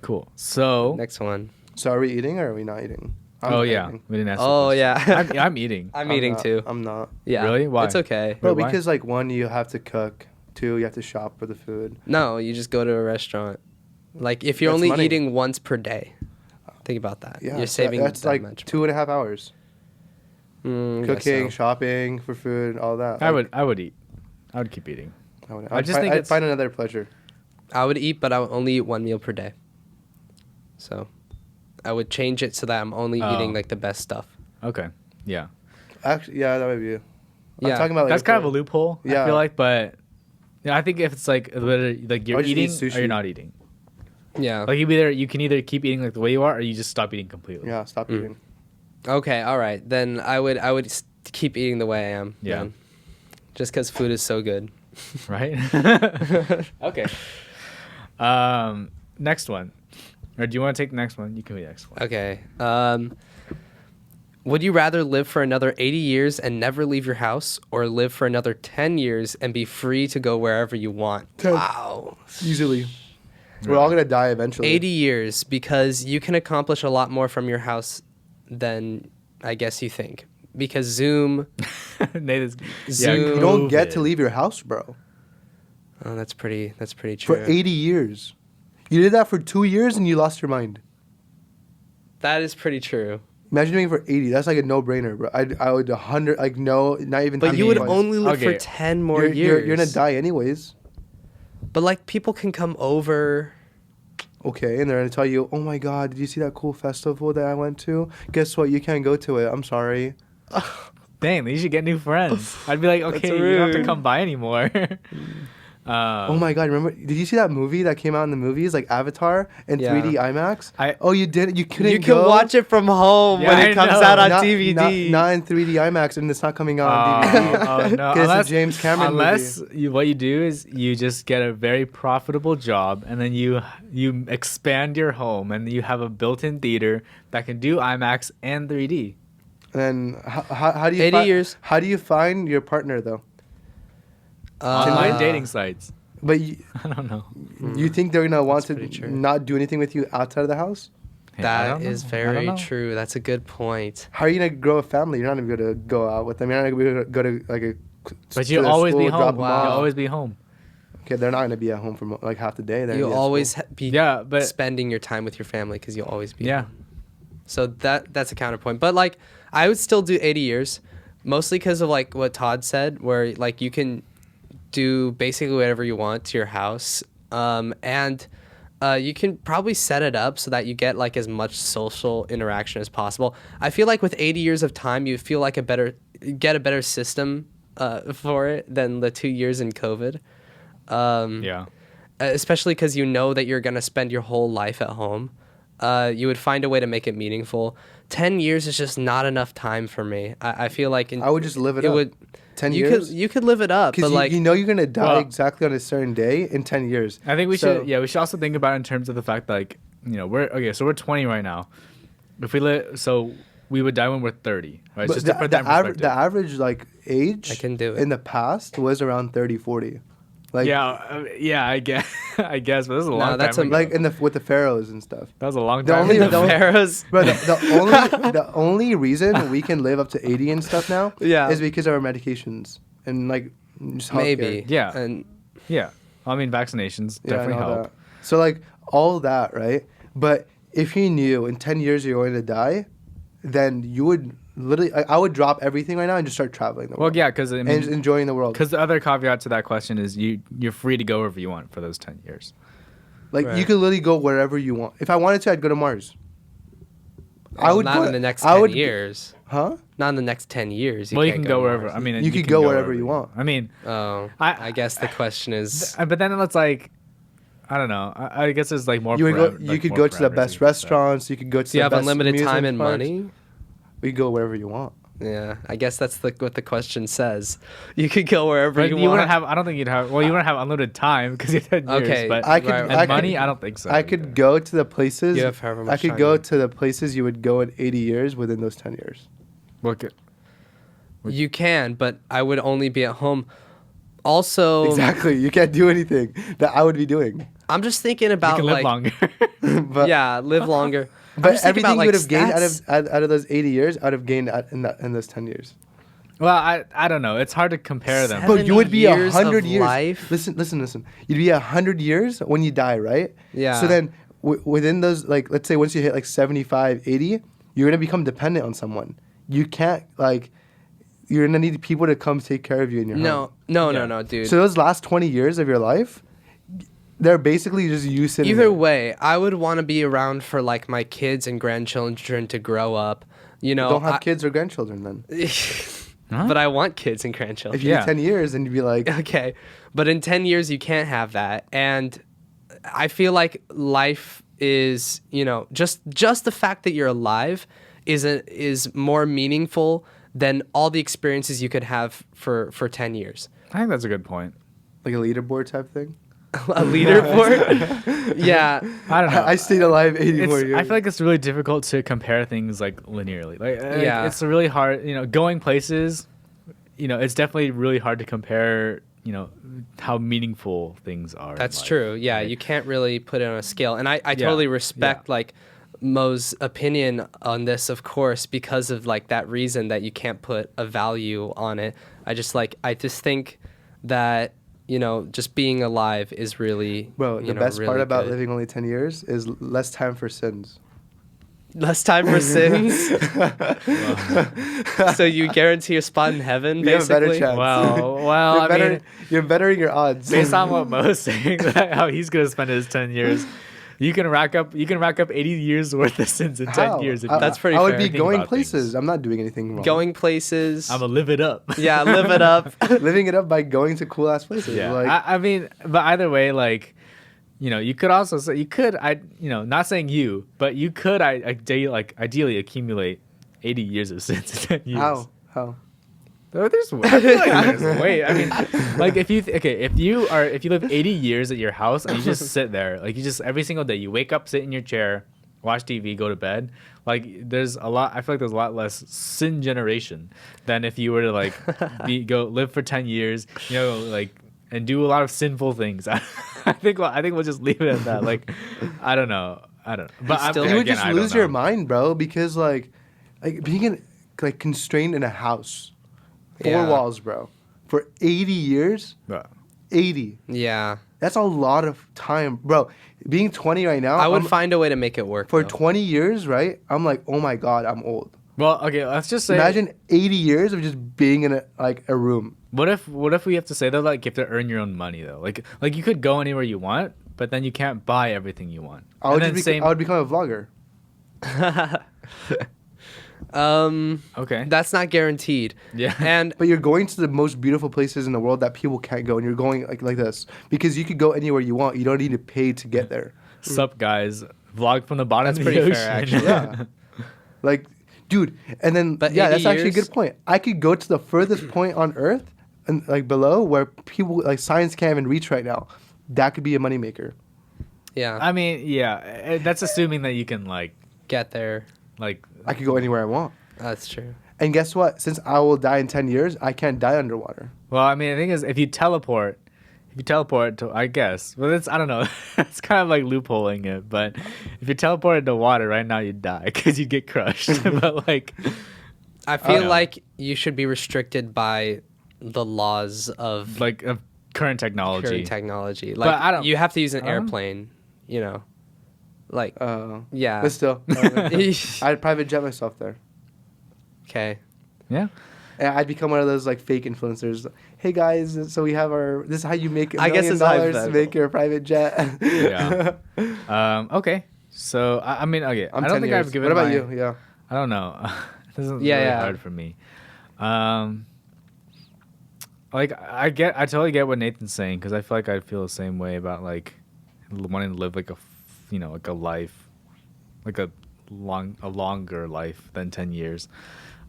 Speaker 3: Cool. So.
Speaker 1: Next one.
Speaker 2: so are we eating or are we not eating? I'm
Speaker 3: Oh
Speaker 2: not
Speaker 3: yeah,
Speaker 2: eating.
Speaker 3: we didn't ask. the
Speaker 1: Oh
Speaker 3: question.
Speaker 1: yeah.
Speaker 3: I'm eating.
Speaker 1: I'm
Speaker 2: I'm
Speaker 1: eating
Speaker 2: not-
Speaker 1: too.
Speaker 2: I'm not.
Speaker 1: Yeah.
Speaker 3: Really? Why?
Speaker 1: It's okay.
Speaker 2: Bro,
Speaker 3: why?
Speaker 2: because like one, you have to cook. Two, you have to shop for the food.
Speaker 1: No, you just go to a restaurant. Like if you're
Speaker 2: That's
Speaker 1: only
Speaker 2: money.
Speaker 1: eating once per day. Think about that.
Speaker 2: Yeah,
Speaker 1: You're
Speaker 2: so
Speaker 1: saving
Speaker 2: that's
Speaker 1: that
Speaker 2: like
Speaker 1: much.
Speaker 2: 2.5 hours.
Speaker 1: Guess
Speaker 2: Cooking,
Speaker 1: so.
Speaker 2: shopping for food, all that.
Speaker 3: I
Speaker 2: Like,
Speaker 3: would eat. I would keep eating. I just think
Speaker 2: I'd
Speaker 3: it's-
Speaker 2: find another pleasure.
Speaker 1: I would eat, but I would only eat one meal per day. So, I would change it so that I'm only
Speaker 3: Oh.
Speaker 1: eating like the best stuff.
Speaker 3: Okay. Yeah.
Speaker 2: Actually, yeah, that might be. I'm
Speaker 1: Yeah.
Speaker 2: talking about like
Speaker 3: That's kind of a loophole. I
Speaker 2: Yeah.
Speaker 3: feel like, but I think if it's like literally like you're
Speaker 2: Or just eat
Speaker 3: eating or
Speaker 2: sushi.
Speaker 3: you're not eating.
Speaker 1: Yeah.
Speaker 3: Like you can either keep eating like the way you are, or you just stop eating completely.
Speaker 2: Yeah, stop
Speaker 1: Mm.
Speaker 2: eating.
Speaker 1: Okay. All right. Then I would keep eating the way I am.
Speaker 3: Yeah.
Speaker 1: then. Just because food is so good.
Speaker 3: Right. Okay. Next one. Or do you want to take the next one? You can be the next one.
Speaker 1: Okay. Would you rather live for another 80 years and never leave your house, or live for another 10 years and be free to go wherever you want?
Speaker 2: 10.
Speaker 1: Wow.
Speaker 2: Easily. We're all gonna die eventually.
Speaker 1: 80 years, because you can accomplish a lot more from your house than I guess you think. Because Zoom,
Speaker 3: Nathan's,
Speaker 1: Zoom-
Speaker 2: You don't get to
Speaker 3: COVID.
Speaker 2: leave your house, bro.
Speaker 1: oh, that's pretty true.
Speaker 2: For 80 years. You did that for 2 years and you lost your mind.
Speaker 1: That is pretty true.
Speaker 2: Imagine doing it for 80. That's like a no-brainer, bro. I would 100, like no, not even.
Speaker 1: But
Speaker 2: thinking
Speaker 1: you would
Speaker 2: twice.
Speaker 1: only live
Speaker 3: Okay.
Speaker 1: for 10 more
Speaker 2: you're,
Speaker 1: years.
Speaker 2: You're gonna die anyways.
Speaker 1: But like people can come over.
Speaker 2: Okay, and they're gonna tell you, oh my god, did you see that cool festival that I went to? Guess what? You can't go to it. I'm sorry.
Speaker 3: Dang, you should get new friends. I'd be like, okay, you don't have to
Speaker 1: rude.
Speaker 3: come by anymore.
Speaker 2: Oh my god, remember? Did you see that movie that came out in the movies, like Avatar in
Speaker 1: Yeah.
Speaker 2: 3D IMAX?
Speaker 3: I-
Speaker 2: Oh, you did? You couldn't
Speaker 1: You can
Speaker 2: go?
Speaker 1: watch it from home
Speaker 3: Yeah,
Speaker 1: when
Speaker 3: I
Speaker 1: it comes
Speaker 3: know.
Speaker 1: out on
Speaker 2: Not-
Speaker 1: DVD.
Speaker 2: Not in 3D IMAX, and it's not coming out on DVD.
Speaker 3: Oh, no.
Speaker 2: Because it's a James Cameron
Speaker 3: unless
Speaker 2: movie.
Speaker 3: what you do is you just get a very profitable job, and then you expand your home, and you have a built-in theater that can do IMAX and 3D.
Speaker 2: And then how do you
Speaker 1: 80 years.
Speaker 2: How do you find your partner though?
Speaker 3: Online dating sites.
Speaker 2: But you,
Speaker 3: I don't know.
Speaker 2: you think they're gonna want
Speaker 1: That's pretty
Speaker 2: to
Speaker 1: true.
Speaker 2: not do anything with you outside of the house?
Speaker 3: Hey, I
Speaker 1: That
Speaker 3: don't
Speaker 1: is
Speaker 3: know. I
Speaker 1: very
Speaker 3: don't know.
Speaker 1: true. That's a good point.
Speaker 2: How are you gonna grow a family? You're not even gonna go out with them. You're not gonna be able to go to like a.
Speaker 3: But
Speaker 2: to
Speaker 3: you'll
Speaker 2: their
Speaker 3: always be
Speaker 2: school, drop
Speaker 3: home.
Speaker 2: them
Speaker 3: You'll
Speaker 2: off.
Speaker 3: always be home.
Speaker 2: Okay, they're not gonna be at home for like half the day. They're gonna
Speaker 1: You'll
Speaker 2: be at
Speaker 1: always
Speaker 2: school.
Speaker 1: be
Speaker 3: Yeah, but
Speaker 1: spending your time with your family because you'll always be.
Speaker 3: yeah.
Speaker 1: home. So that's a counterpoint. But like, I would still do 80 years, mostly because of like what Todd said, where like you can do basically whatever you want to your house, and you can probably set it up so that you get like as much social interaction as possible. I feel like with 80 years of time, you feel like get a better system for it than the 2 years in COVID.
Speaker 3: Yeah.
Speaker 1: Especially because you know that you're going to spend your whole life at home. You would find a way to make it meaningful. 10 years is just not enough time for me. I feel like
Speaker 2: I would just live it up.
Speaker 1: would
Speaker 2: 10
Speaker 1: you
Speaker 2: years.
Speaker 1: you could live it up, but
Speaker 2: Because
Speaker 1: like
Speaker 2: you know you're gonna die
Speaker 3: Well-
Speaker 2: exactly on a certain day in 10 years.
Speaker 3: I think we
Speaker 2: So-
Speaker 3: should. Yeah, we should also think about it in terms of the fact that, like, you know, we're okay. So we're 20 right now. If we so we would die when we're 30, right?
Speaker 2: But
Speaker 3: Just
Speaker 2: the,
Speaker 3: to put
Speaker 2: the,
Speaker 3: that in
Speaker 2: average,
Speaker 3: perspective.
Speaker 2: the average like age
Speaker 1: I can do it.
Speaker 2: in the past was around 30, 40. Like
Speaker 3: yeah, I guess, I guess, but this is a
Speaker 1: No,
Speaker 3: long
Speaker 1: that's
Speaker 3: time ago.
Speaker 2: like in the with the pharaohs and stuff.
Speaker 3: That was a long
Speaker 2: The
Speaker 3: time
Speaker 2: only-
Speaker 3: ago.
Speaker 1: the pharaohs.
Speaker 2: Bro, the only reason we can live up to 80 and stuff now
Speaker 1: Yeah.
Speaker 2: is because of our medications and like just healthcare.
Speaker 1: Maybe.
Speaker 3: Yeah.
Speaker 1: And
Speaker 3: Yeah, I mean, vaccinations
Speaker 2: Yeah,
Speaker 3: definitely
Speaker 2: and all
Speaker 3: help.
Speaker 2: that. So like all that, right? But if you knew in 10 years you're going to die, then you would literally I would drop everything right now and just start traveling the
Speaker 3: Well,
Speaker 2: world.
Speaker 3: yeah, because I
Speaker 2: And
Speaker 3: mean,
Speaker 2: just enjoying the world.
Speaker 3: because the other caveat to that question is you're free to go wherever you want for those 10 years.
Speaker 2: Like you
Speaker 1: Right.
Speaker 2: could literally go wherever you want. If I wanted to, I'd go to Mars. I would
Speaker 1: not
Speaker 2: go,
Speaker 1: in the next
Speaker 2: I
Speaker 1: 10
Speaker 2: would,
Speaker 1: years.
Speaker 2: Huh?
Speaker 1: Not in the next 10 years.
Speaker 3: Well, you
Speaker 1: can't
Speaker 3: can go wherever.
Speaker 1: Mars.
Speaker 3: I mean,
Speaker 2: You could go wherever you want.
Speaker 3: I mean,
Speaker 1: Oh, I guess the question is.
Speaker 3: but then it's like, I don't know. I guess it's like more.
Speaker 2: You would go.
Speaker 3: paramet-
Speaker 2: You
Speaker 3: like
Speaker 2: could
Speaker 3: more
Speaker 2: go to the
Speaker 3: parameters
Speaker 2: best
Speaker 3: you can set.
Speaker 2: restaurants. You could go to
Speaker 1: Do you
Speaker 2: the
Speaker 1: have
Speaker 2: best
Speaker 1: unlimited time
Speaker 2: amusement
Speaker 1: and
Speaker 2: parks.
Speaker 1: money?
Speaker 2: We go wherever you want.
Speaker 1: Yeah, I guess that's what the question says. You could go wherever
Speaker 3: But
Speaker 1: you
Speaker 3: you
Speaker 1: want.
Speaker 3: wouldn't have. I don't think you'd have. Well, you wouldn't have unlimited time because you had years.
Speaker 1: Okay,
Speaker 3: But
Speaker 2: I could.
Speaker 1: Right,
Speaker 3: and
Speaker 2: I could,
Speaker 3: money, I don't think so.
Speaker 2: I could go to the places.
Speaker 1: You have however
Speaker 2: I
Speaker 1: much
Speaker 2: could
Speaker 1: time
Speaker 2: go
Speaker 1: you-
Speaker 2: to the places you would go in 80 years within those 10 years.
Speaker 3: Look,
Speaker 1: You can, but I would only be at home. Also,
Speaker 2: Exactly. You can't do anything that I would be doing.
Speaker 1: I'm just thinking
Speaker 3: you
Speaker 1: about
Speaker 3: can live
Speaker 1: like,
Speaker 3: longer.
Speaker 2: But,
Speaker 1: yeah, live longer. I'm
Speaker 2: But
Speaker 1: just thinking
Speaker 2: everything
Speaker 1: about,
Speaker 2: you
Speaker 1: like,
Speaker 2: would have gained
Speaker 1: stats.
Speaker 2: out of those 80 years, I would have gained in those 10 years.
Speaker 3: Well, I don't know. It's hard to compare them.
Speaker 1: Seven-
Speaker 2: Bro, you would be
Speaker 1: years of
Speaker 2: 100 years.
Speaker 1: life?
Speaker 2: Listen. You'd be 100 years when you die, right?
Speaker 1: Yeah.
Speaker 2: So then within those, like, let's say once you hit like 75, 80, you're going to become dependent on someone. You can't, like, you're going to need people to come take care of you in your home.
Speaker 1: No, dude.
Speaker 2: So those last 20 years of your life, they're basically just you sitting
Speaker 1: Either
Speaker 2: there.
Speaker 1: way, I would want to be around for like my kids and grandchildren to grow up. You know,
Speaker 2: Don't have kids or grandchildren then.
Speaker 3: Huh?
Speaker 1: But I want kids and grandchildren.
Speaker 2: If you
Speaker 3: Yeah.
Speaker 2: do 10 years, then you'd be like,
Speaker 1: Okay, but in 10 years you can't have that, and I feel like life is, you know, just the fact that you're alive is more meaningful than all the experiences you could have for 10 years.
Speaker 3: I think that's a good point.
Speaker 2: like a leaderboard type thing.
Speaker 1: A leaderboard? Yeah.
Speaker 3: I don't know.
Speaker 2: I stayed alive 80 more
Speaker 3: It's,
Speaker 2: years.
Speaker 3: I feel like it's really difficult to compare things like linearly.
Speaker 1: Yeah.
Speaker 3: It's really hard. You know, going places. You know, it's definitely really hard to compare. You know, how meaningful things are. in
Speaker 1: That's
Speaker 3: life,
Speaker 1: true. Yeah,
Speaker 3: right?
Speaker 1: you can't really put it on a scale. And I totally respect like Mo's opinion on this, of course, because of like that reason that you can't put a value on it. I just think that, you know, just being alive is really,
Speaker 2: Bro,
Speaker 1: you
Speaker 2: the
Speaker 1: know,
Speaker 2: best part
Speaker 1: really
Speaker 2: about
Speaker 1: good.
Speaker 2: living only 10 years is less time for sins.
Speaker 1: Less time for sins. So you guarantee a spot in heaven,
Speaker 2: You have a better
Speaker 1: basically?
Speaker 2: chance.
Speaker 3: Well, I mean,
Speaker 2: you're bettering your odds.
Speaker 3: based on what Mo's saying, how he's gonna spend his 10 years, you can rack up 80 years worth of sins in 10
Speaker 2: How?
Speaker 3: years. If
Speaker 2: I-
Speaker 3: you,
Speaker 1: That's pretty
Speaker 2: I would
Speaker 1: fair.
Speaker 2: be
Speaker 3: Think
Speaker 2: going
Speaker 3: about
Speaker 2: places.
Speaker 3: things.
Speaker 2: I'm not doing anything wrong.
Speaker 1: Going places.
Speaker 3: I'm gonna live it up.
Speaker 1: Yeah, live it up.
Speaker 2: Living it up by going to cool ass places.
Speaker 3: Yeah,
Speaker 2: Like,
Speaker 3: I mean, but either way, like, you know, you could also say not saying you, but you could ideally accumulate 80 years of sins in 10 years.
Speaker 2: how?
Speaker 3: I feel like there's a way. I mean, like if you live 80 years at your house and you just sit there, like you just every single day you wake up, sit in your chair, watch TV, go to bed. Like there's a lot. I feel like there's a lot less sin generation than if you were to like go live for 10 years, you know, like and do a lot of sinful things. I think we'll just leave it at that. Like I don't know. But
Speaker 1: still-
Speaker 2: You would
Speaker 3: again,
Speaker 2: just
Speaker 3: I don't
Speaker 2: lose your
Speaker 3: know.
Speaker 2: mind, bro, because like being constrained in a house, four
Speaker 1: Yeah.
Speaker 2: walls, bro, for 80 years.
Speaker 3: But
Speaker 2: 80.
Speaker 1: Yeah.
Speaker 2: That's a lot of time, bro. Being 20 right now,
Speaker 1: I would
Speaker 2: I'm-
Speaker 1: find a way to make it work.
Speaker 2: for
Speaker 1: though.
Speaker 2: 20 years, right? I'm like, oh my god, I'm old.
Speaker 3: well, okay, let's just say.
Speaker 2: Imagine 80 years of just being in a room.
Speaker 3: What if we have to say though, like you have to earn your own money though, like you could go anywhere you want, but then you can't buy everything you want.
Speaker 2: I would,
Speaker 3: And then
Speaker 2: I would become a vlogger.
Speaker 3: Okay.
Speaker 1: That's not guaranteed.
Speaker 3: Yeah.
Speaker 1: And
Speaker 2: But you're going to the most beautiful places in the world that people can't go, and you're going like this because you could go anywhere you want. You don't need to pay to get there.
Speaker 3: Sup guys, vlog from the bottom
Speaker 1: That's
Speaker 3: of the
Speaker 1: pretty
Speaker 3: ocean.
Speaker 1: fair, actually.
Speaker 2: Yeah. Like, dude, and then
Speaker 1: But
Speaker 2: yeah,
Speaker 1: 80
Speaker 2: that's actually a
Speaker 1: years-
Speaker 2: good point. I could go to the furthest point on Earth and like below where people like science can't even reach right now. That could be a moneymaker.
Speaker 1: yeah,
Speaker 3: I mean, yeah, that's assuming that you can like
Speaker 1: get there.
Speaker 2: I could go anywhere I want.
Speaker 1: That's true.
Speaker 2: And guess what? Since I will die in 10 years, I can't die underwater.
Speaker 3: Well, I mean, the thing is, if you teleport to, I guess, well, it's I don't know, it's kind of like loopholing it. But if you teleported to water right now, you'd die because you'd get crushed. But like,
Speaker 1: I feel
Speaker 3: know.
Speaker 1: like you should be restricted by the laws of
Speaker 3: of current technology.
Speaker 1: current technology. Like,
Speaker 3: I don't-
Speaker 1: you have to use an airplane. You know, like yeah.
Speaker 2: But still, I'd private jet myself there.
Speaker 1: Okay.
Speaker 3: Yeah.
Speaker 2: And I'd become one of those like fake influencers. Hey guys, so we have our. This is how you make $1
Speaker 1: I guess
Speaker 2: million
Speaker 1: it's
Speaker 2: to
Speaker 1: hypothetical.
Speaker 2: make your private jet.
Speaker 3: Yeah. Okay. So I mean, okay.
Speaker 2: I'm
Speaker 3: I don't
Speaker 2: 10
Speaker 3: think
Speaker 2: years.
Speaker 3: I've given.
Speaker 2: What about
Speaker 3: my-
Speaker 2: you? Yeah.
Speaker 3: I don't know. This is
Speaker 1: Yeah,
Speaker 3: really
Speaker 1: yeah.
Speaker 3: hard for me. Like I totally get what Nathan's saying because I feel like I'd feel the same way about like wanting to live like like a life, like a longer life than 10 years.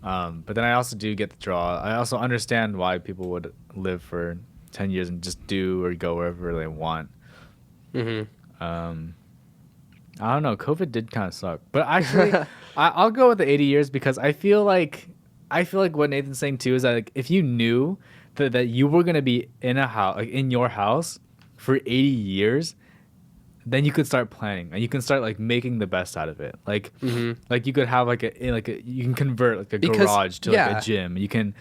Speaker 3: But then I also do get the draw. I also understand why people would live for 10 years and just do or go wherever they want.
Speaker 1: Mm-hmm.
Speaker 3: I don't know. COVID did kind of suck, but actually, I'll go with the 80 years because I feel like what Nathan's saying too is that like, if you knew that you were gonna be in a house, like in your house, for 80 years, then you could start planning and you can start like making the best out of it. Like, like you could have you can convert like a garage to like a gym. You can,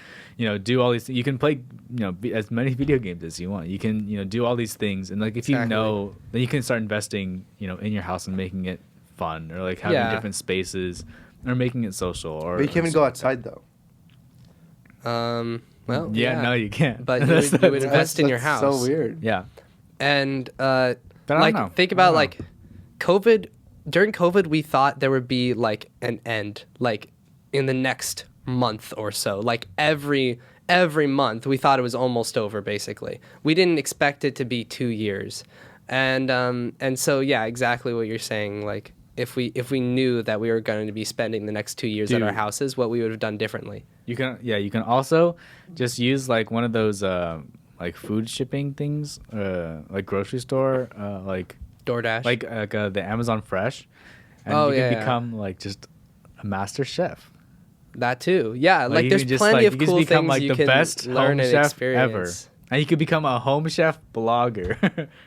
Speaker 3: do all these. You can play, as many video games as you want. You can, do all these things. And like if you know, then you can start investing, in your house and making it fun or like having different spaces or making it social. Or
Speaker 2: But you can't even go outside though.
Speaker 1: Well,
Speaker 3: no, you can't.
Speaker 1: But you would invest in your house.
Speaker 2: So weird.
Speaker 3: Yeah.
Speaker 1: And
Speaker 3: But I don't know.
Speaker 1: think
Speaker 3: I
Speaker 1: about
Speaker 3: don't know.
Speaker 1: like COVID. During COVID, we thought there would be like an end, like in the next month or so. Like every month, we thought it was almost over. Basically, we didn't expect it to be 2 years, and so yeah, exactly what you're saying. Like if we knew that we were going to be spending the next 2 years at our
Speaker 3: Dude.
Speaker 1: houses, what we would have done differently.
Speaker 3: You can also just use like one of those like food shipping things, like grocery store, like
Speaker 1: DoorDash,
Speaker 3: like the Amazon Fresh, and
Speaker 1: Oh,
Speaker 3: you can
Speaker 1: yeah.
Speaker 3: become like just a master chef.
Speaker 1: that too. Yeah, like
Speaker 3: you
Speaker 1: there's
Speaker 3: can just,
Speaker 1: plenty
Speaker 3: like,
Speaker 1: of
Speaker 3: you can
Speaker 1: cool
Speaker 3: become
Speaker 1: things
Speaker 3: like
Speaker 1: you
Speaker 3: the
Speaker 1: can
Speaker 3: best
Speaker 1: learn
Speaker 3: home
Speaker 1: and
Speaker 3: chef
Speaker 1: experience.
Speaker 3: ever, and you could become a home chef blogger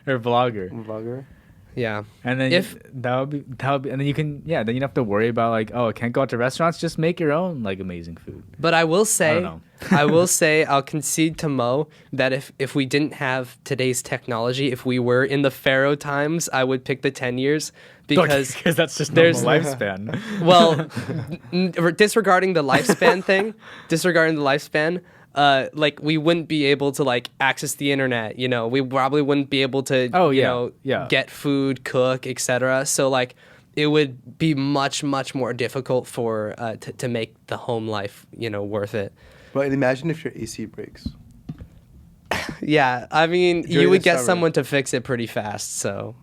Speaker 3: or vlogger.
Speaker 2: Vlogger.
Speaker 1: Yeah.
Speaker 3: And then that would be, and then you can, then you don't have to worry about like, oh, I can't go out to restaurants. Just make your own like amazing food.
Speaker 1: But I will say,
Speaker 3: know.
Speaker 1: I'll concede to Mo that if we didn't have today's technology, if we were in the Pharaoh times, I would pick the 10 years because
Speaker 3: that's just
Speaker 1: there's-
Speaker 3: normal lifespan.
Speaker 1: well, disregarding the lifespan, like we wouldn't be able to like access the internet. We probably wouldn't be able to, get food, cook, etc. So like, it would be much more difficult for to make the home life, worth it.
Speaker 2: But imagine if your AC breaks.
Speaker 1: Yeah, I mean,
Speaker 2: During
Speaker 1: you would
Speaker 2: the
Speaker 1: get
Speaker 2: summer.
Speaker 1: someone to fix it pretty fast. So,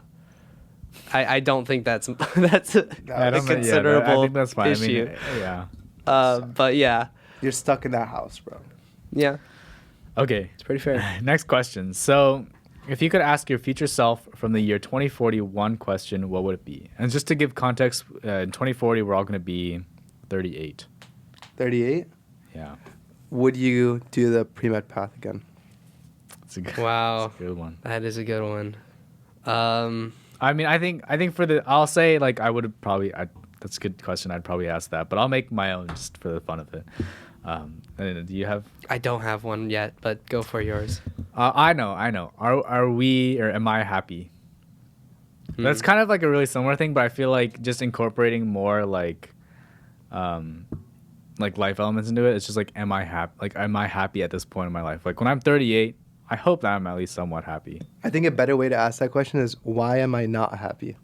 Speaker 1: I don't think that's a
Speaker 3: I don't know,
Speaker 1: considerable
Speaker 3: I think that's fine.
Speaker 1: issue.
Speaker 3: I mean, yeah.
Speaker 1: But yeah,
Speaker 2: You're stuck in that house, bro.
Speaker 1: yeah,
Speaker 3: Okay.
Speaker 1: it's pretty fair.
Speaker 3: Next question. So, if you could ask your future self from the year 2040 one question, what would it be? And just to give context, in 2040, we're all going to be 38.
Speaker 2: 38.
Speaker 3: Yeah.
Speaker 2: Would you do the pre-med path again?
Speaker 3: That's a good,
Speaker 1: Wow.
Speaker 3: that's a good one.
Speaker 1: That is a good one.
Speaker 3: I mean, I think I'll say like I would probably, that's a good question. I'd probably ask that, but I'll make my own just for the fun of it. And do you have?
Speaker 1: I don't have one yet, but go for yours.
Speaker 3: I know. Are we or am I happy? That's kind of like a really similar thing, but I feel like just incorporating more like life elements into it. It's just like, am I happy? Like, am I happy at this point in my life? Like when I'm 38, I hope that I'm at least somewhat happy.
Speaker 2: I think a better way to ask that question is, why am I not happy?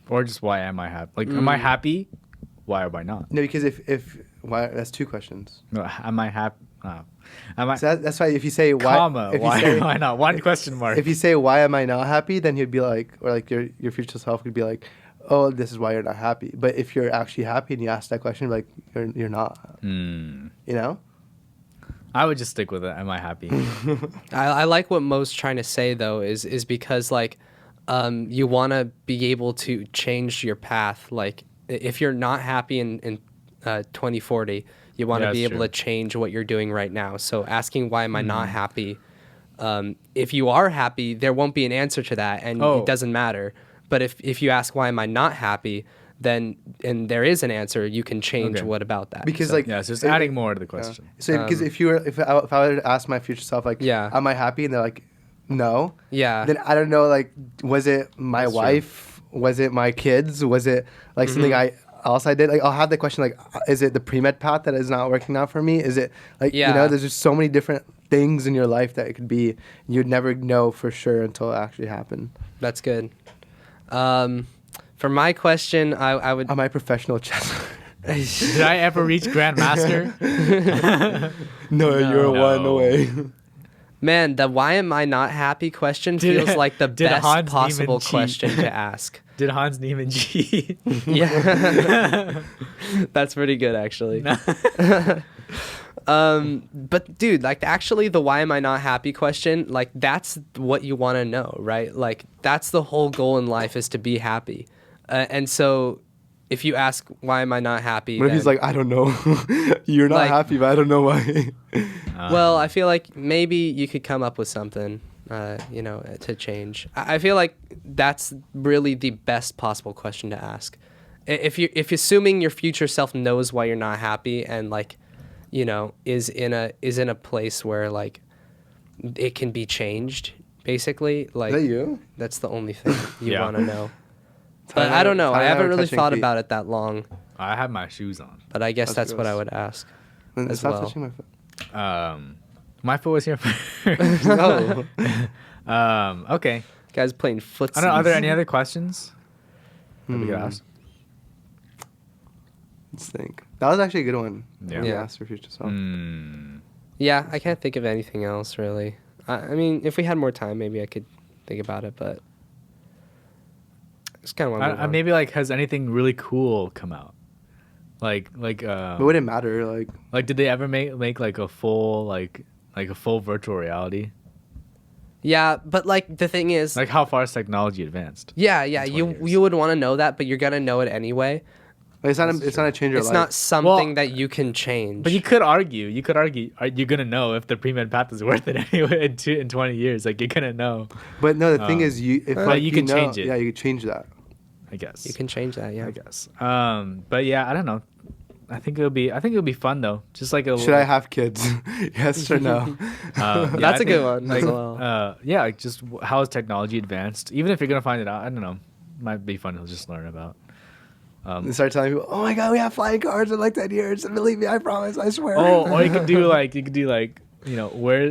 Speaker 3: Or just why am I happy? Like, am I happy? Why am I not?
Speaker 2: No, because if why, that's two questions.
Speaker 3: No, am I happy? Am I?
Speaker 2: So that's why if you say why,
Speaker 3: Comma.
Speaker 2: if you
Speaker 3: Why
Speaker 2: say,
Speaker 3: am I not? One question mark.
Speaker 2: If you say why am I not happy, then you'd be like, or like your future self would be like, oh, this is why you're not happy. But if you're actually happy and you ask that question, like you're not. You know.
Speaker 3: I would just stick with it. Am I happy?
Speaker 1: I like what Mo's trying to say though, is because like, you want to be able to change your path. Like if you're not happy in 2040, you want to be able to change what you're doing right now. So asking why am I not happy? If you are happy, there won't be an answer to that, and it doesn't matter. But if you ask why am I not happy, then and there is an answer, you can change what about that.
Speaker 2: Because
Speaker 1: So-
Speaker 2: like
Speaker 3: Yeah, it's just adding more to the question.
Speaker 2: So because if I were to ask my future self like, am I happy? And they're like, no.
Speaker 1: Yeah.
Speaker 2: Then I don't know, like, was it my
Speaker 3: That's
Speaker 2: wife? Was it my kids? Was it like something else I did? Like, I'll have the question like, is it the pre-med path that is not working out for me? Is it like, you know, there's just so many different things in your life that it could be. You'd never know for sure until it actually happened.
Speaker 1: That's good. For my question, I would.
Speaker 2: Am I a professional chess?
Speaker 3: Did I ever reach Grandmaster?
Speaker 2: No, you're one away.
Speaker 1: Man, the why am I not happy question feels like the best
Speaker 3: Hans
Speaker 1: possible
Speaker 3: Niemann cheat?
Speaker 1: question to ask.
Speaker 3: Did Hans Niemann cheat?
Speaker 1: Yeah. That's pretty good, actually. But dude, like actually the why am I not happy question, like that's what you want to know, right? Like that's the whole goal in life is to be happy. And so if you ask why am I not happy,
Speaker 2: What if he's like, I don't know. You're not
Speaker 1: Like-
Speaker 2: happy, but I don't know why.
Speaker 1: well, I feel like maybe you could come up with something, to change. I feel like that's really the best possible question to ask. If you're assuming your future self knows why you're not happy and like, is in a place where like it can be changed, basically. Like
Speaker 2: Is that you?
Speaker 1: that's the only thing you
Speaker 3: Yeah.
Speaker 1: want to know. But I don't know. I haven't really thought about it that long.
Speaker 3: I have my shoes on.
Speaker 1: But I guess that's what I
Speaker 2: gross.
Speaker 1: would ask.
Speaker 2: Then
Speaker 1: As
Speaker 2: stop
Speaker 1: well.
Speaker 2: touching my foot.
Speaker 3: My foot was here first.
Speaker 2: No.
Speaker 3: Okay.
Speaker 1: Guys playing footsie.
Speaker 3: I don't know. Are there any other questions that we could ask?
Speaker 2: Let's think. That was actually a good one.
Speaker 3: Yeah.
Speaker 2: Yeah. Ask for future self.
Speaker 1: Yeah, I can't think of anything else really. I mean, if we had more time, maybe I could think about it, but it's kind of
Speaker 3: Maybe like, has anything really cool come out? Like,
Speaker 2: But would it matter? Like,
Speaker 3: did they ever make like a full like a full virtual reality?
Speaker 1: Yeah, but like the thing is,
Speaker 3: Like, how far has technology advanced?
Speaker 1: yeah,
Speaker 3: in 20
Speaker 1: you
Speaker 3: years?
Speaker 1: you would want to know that, but you're gonna know it anyway.
Speaker 2: it's not a change of
Speaker 1: It's
Speaker 2: life.
Speaker 1: not something
Speaker 3: Well,
Speaker 1: that you can change.
Speaker 3: But you could argue, are you gonna know if the pre-med path is worth it anyway in 20 years? Like, you're gonna know,
Speaker 2: But no, the thing is, if
Speaker 3: But
Speaker 2: like,
Speaker 3: you can change it.
Speaker 2: Yeah, you can change that.
Speaker 3: I guess.
Speaker 1: you can change that. Yeah.
Speaker 3: I guess. But yeah, I don't know. I think it'll be fun though. Just like a.
Speaker 2: Should I have kids? Yes or no?
Speaker 1: That's a good one as well.
Speaker 3: Yeah, like just how has technology advanced? Even if you're gonna find it out, I don't know. Might be fun to just learn about.
Speaker 2: And start telling people, "Oh my God, we have flying cars in like 10 years." And believe me, I promise, I swear.
Speaker 3: Oh, or you could do like where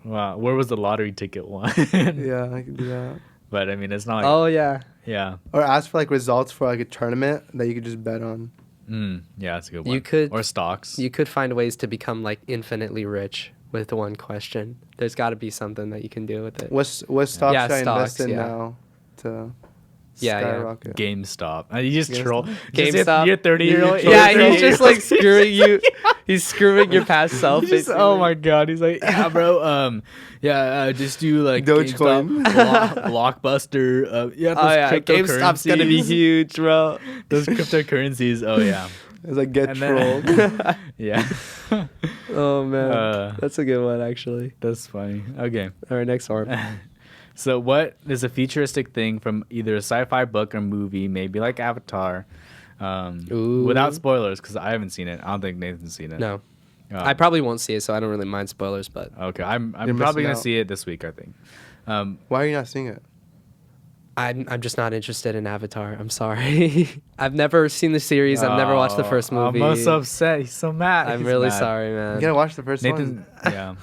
Speaker 3: where was the lottery ticket won?
Speaker 2: Yeah, I can do that.
Speaker 3: But I mean, it's not. Like,
Speaker 1: Oh yeah.
Speaker 3: yeah.
Speaker 2: Or ask for like results for like a tournament that you could just bet on.
Speaker 3: Yeah, that's a good one.
Speaker 1: You could-
Speaker 3: or stocks.
Speaker 1: You could find ways to become like infinitely rich with one question. There's got to be something that you can do with it.
Speaker 2: What stocks
Speaker 1: Yeah,
Speaker 2: should I invest
Speaker 1: stocks,
Speaker 2: in
Speaker 1: yeah.
Speaker 2: now to
Speaker 1: Yeah, yeah.
Speaker 2: skyrocket?
Speaker 3: GameStop. You just
Speaker 2: GameStop.
Speaker 3: troll.
Speaker 1: GameStop.
Speaker 3: You're 30-year-old.
Speaker 1: Yeah, he's just like screwing you. He's screwing your past self.
Speaker 3: He's just, oh my god, he's like, yeah, bro. Just do like
Speaker 2: Dogecoin.
Speaker 3: GameStop, Blockbuster. Yeah, those
Speaker 1: Oh yeah, GameStop's gonna be
Speaker 3: cryptocurrencies.
Speaker 1: huge, bro.
Speaker 3: Those cryptocurrencies. Oh yeah.
Speaker 2: It's like get
Speaker 3: And
Speaker 2: trolled.
Speaker 3: then, yeah.
Speaker 1: Oh man, that's a good one actually.
Speaker 3: That's funny. Okay.
Speaker 1: All right, next one.
Speaker 3: So, what is a futuristic thing from either a sci-fi book or movie, maybe like Avatar,
Speaker 1: Ooh.
Speaker 3: without spoilers? Because I haven't seen it. I don't think Nathan's seen it.
Speaker 1: No,
Speaker 3: Uh,
Speaker 1: I probably won't see it, so I don't really mind spoilers. But
Speaker 3: Okay, I'm
Speaker 2: You're
Speaker 3: probably
Speaker 2: missing
Speaker 3: gonna
Speaker 2: out.
Speaker 3: see it this week. I think.
Speaker 2: Why are you not seeing it?
Speaker 1: I'm just not interested in Avatar. I'm sorry. I've never seen the series. I've never watched the first movie.
Speaker 3: I'm so upset. He's so mad.
Speaker 1: I'm
Speaker 3: He's
Speaker 1: really
Speaker 3: mad.
Speaker 1: sorry,
Speaker 2: You
Speaker 1: man.
Speaker 2: gotta watch the first
Speaker 3: Nathan.
Speaker 2: one.
Speaker 3: Yeah.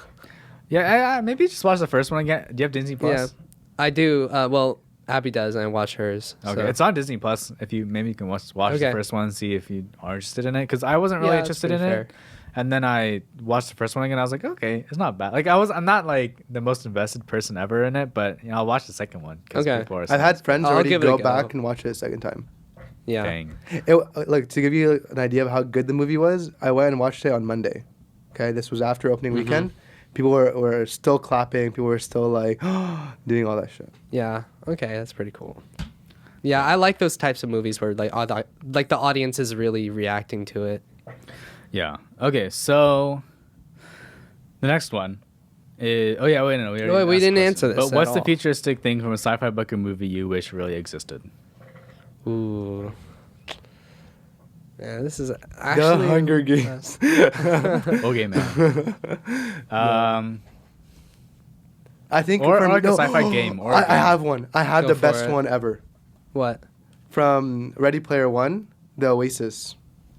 Speaker 3: Yeah. Maybe just watch the first one again. Do you have Disney Plus?
Speaker 1: Yeah, I do. Well, Abby does, and I watch hers.
Speaker 3: Okay,
Speaker 1: so.
Speaker 3: it's on Disney Plus. If you maybe you can watch the
Speaker 1: Okay.
Speaker 3: first one and see if you are interested in it. Because I wasn't really
Speaker 1: Yeah, that's
Speaker 3: interested in
Speaker 1: pretty
Speaker 3: it, and then I watched the first one again. And I was like, okay, it's not bad. Like I'm not like the most invested person ever in it, but I'll watch the second one. 'cause
Speaker 1: Okay.
Speaker 3: people are
Speaker 2: I've
Speaker 3: saying
Speaker 2: had friends
Speaker 1: I'll
Speaker 2: already
Speaker 1: give it a
Speaker 2: go
Speaker 1: go.
Speaker 2: back and watch it a second time.
Speaker 1: Yeah.
Speaker 3: Dang.
Speaker 2: Like to give you an idea of how good the movie was, I went and watched it on Monday. Okay, this was after opening weekend. People were still clapping. People were still like doing all that shit.
Speaker 1: Yeah. Okay, that's pretty cool. Yeah, I like those types of movies where like the audience is really reacting to it.
Speaker 3: Yeah. Okay. So the next one is. Oh yeah. Wait. No.
Speaker 1: Wait,
Speaker 3: already
Speaker 1: we
Speaker 3: asked
Speaker 1: didn't
Speaker 3: the
Speaker 1: answer
Speaker 3: question.
Speaker 1: this
Speaker 3: But
Speaker 1: at
Speaker 3: what's the
Speaker 1: all.
Speaker 3: futuristic thing from a sci-fi book or movie you wish really existed?
Speaker 1: Ooh. Yeah, this is actually
Speaker 2: The Hunger Games.
Speaker 3: Okay, man.
Speaker 2: I think
Speaker 3: Or
Speaker 2: from,
Speaker 3: like a sci-fi game, or a
Speaker 2: I
Speaker 3: game.
Speaker 2: have one. I have
Speaker 1: Go
Speaker 2: the
Speaker 1: for
Speaker 2: best
Speaker 1: it.
Speaker 2: one ever
Speaker 1: What?
Speaker 2: from Ready Player One, the Oasis.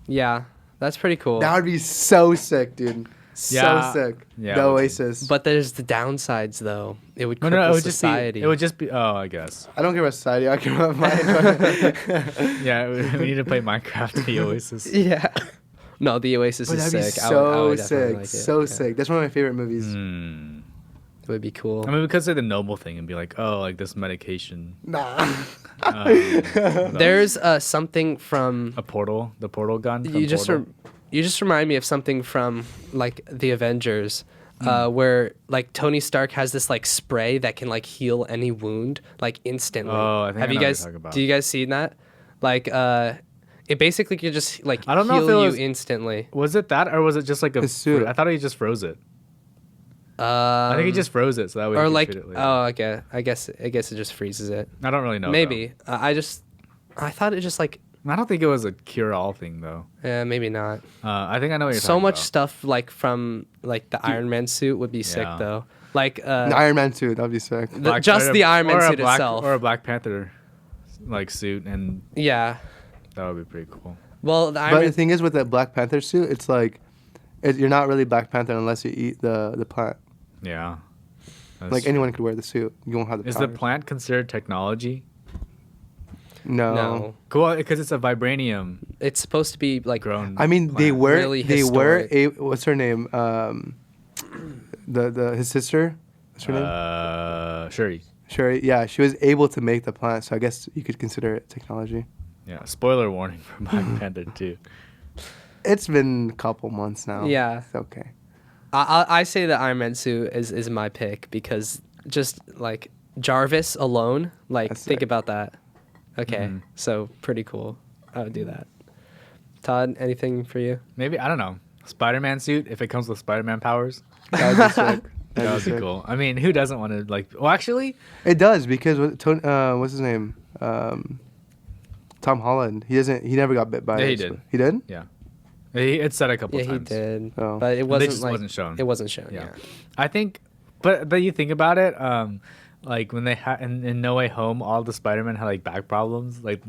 Speaker 1: Yeah, that's pretty cool.
Speaker 2: That would be so sick, dude.
Speaker 3: Yeah.
Speaker 2: So sick.
Speaker 3: Yeah,
Speaker 2: The
Speaker 3: it would be.
Speaker 2: Oasis.
Speaker 1: But there's the downsides though. It would
Speaker 3: No,
Speaker 1: cripple
Speaker 3: no, it would just be.
Speaker 1: society.
Speaker 3: It would just be. Oh, I guess.
Speaker 2: I don't care about society. I care about my enjoyment.
Speaker 3: Yeah, we need to play Minecraft the Oasis.
Speaker 1: Yeah. No, the Oasis
Speaker 2: But
Speaker 1: is
Speaker 2: that'd be
Speaker 1: sick.
Speaker 2: so
Speaker 1: definitely
Speaker 2: sick.
Speaker 1: like it.
Speaker 2: So
Speaker 1: Yeah.
Speaker 2: sick. That's one of my favorite movies.
Speaker 3: Hmm.
Speaker 1: It would be cool.
Speaker 3: I mean, we could say the noble thing and be like, oh, like this medication.
Speaker 2: Nah.
Speaker 1: There's something from
Speaker 3: The portal gun. From
Speaker 1: you just
Speaker 3: Portal.
Speaker 1: you just remind me of something from like the Avengers, where like Tony Stark has this like spray that can like heal any wound like instantly.
Speaker 3: Oh, I think
Speaker 1: Have
Speaker 3: I
Speaker 1: you
Speaker 3: know what
Speaker 1: guys?
Speaker 3: you're talking about.
Speaker 1: Do you guys see that? Like it basically could just like
Speaker 3: I don't know if
Speaker 1: heal
Speaker 3: it
Speaker 1: you
Speaker 3: was-
Speaker 1: instantly.
Speaker 3: Was it that, or was it just like a
Speaker 2: The suit.
Speaker 3: I thought he just froze it. I think he just froze it, so that way.
Speaker 1: or
Speaker 3: he could
Speaker 1: like
Speaker 3: shoot it later.
Speaker 1: I guess it just freezes it.
Speaker 3: I don't really know.
Speaker 1: Maybe I thought it just like
Speaker 3: though. I don't think it was a cure-all thing though.
Speaker 1: maybe not.
Speaker 3: I think I know what you're
Speaker 1: So
Speaker 3: talking
Speaker 1: much
Speaker 3: about.
Speaker 1: stuff like from like the Iron Man suit would be sick
Speaker 3: Yeah.
Speaker 1: though. Like
Speaker 2: The Iron Man suit. That'd be sick.
Speaker 1: just the Iron Man suit itself.
Speaker 3: or a Black Panther like suit, and
Speaker 1: Yeah.
Speaker 3: that would be pretty cool.
Speaker 1: Well, the Iron
Speaker 2: But
Speaker 1: Man
Speaker 2: the thing is, with the Black Panther suit, it's like you're not really Black Panther unless you eat the plant.
Speaker 3: Yeah. That's
Speaker 2: Like
Speaker 3: true.
Speaker 2: anyone could wear the suit. You won't have the
Speaker 3: Is the
Speaker 2: powers.
Speaker 3: plant considered technology?
Speaker 2: No.
Speaker 3: Cool, because it's a vibranium
Speaker 1: it's supposed to be like
Speaker 3: grown.
Speaker 2: I mean, they
Speaker 3: plant.
Speaker 2: were
Speaker 1: Really
Speaker 2: they were
Speaker 1: historic.
Speaker 2: what's her name? The his sister. What's her name?
Speaker 3: Shuri.
Speaker 2: Sure. Yeah, she was able to make the plant, so I guess you could consider it technology.
Speaker 3: Yeah. Spoiler warning for Black Panther 2.
Speaker 2: It's been a couple months now.
Speaker 1: Yeah.
Speaker 2: It's okay.
Speaker 1: I say the Iron Man suit is my pick because just like Jarvis alone, like
Speaker 2: That's
Speaker 1: think
Speaker 2: sick.
Speaker 1: about that. Okay,
Speaker 3: Mhm.
Speaker 1: so pretty cool. I would do that. Todd, anything for you?
Speaker 3: Maybe, I don't know. Spider-Man suit, if it comes with Spider-Man powers.
Speaker 2: That would be sick.
Speaker 3: That
Speaker 2: That'd
Speaker 3: would be
Speaker 2: sick.
Speaker 3: cool. I mean, who doesn't want to, like, well, actually,
Speaker 2: It does because what's his name? Tom Holland. He never got bit by
Speaker 3: Yeah,
Speaker 2: it.
Speaker 3: he did.
Speaker 2: He did?
Speaker 3: yeah. It's said a couple
Speaker 1: Yeah, he
Speaker 3: times.
Speaker 1: did,
Speaker 2: Oh.
Speaker 1: but it
Speaker 3: They
Speaker 1: wasn't
Speaker 3: just
Speaker 1: like
Speaker 3: wasn't shown.
Speaker 1: It wasn't shown.
Speaker 3: Yeah.
Speaker 1: Yeah.
Speaker 3: I think, but you think about it, like when they had in No Way Home, all the Spider-Man had like back problems, like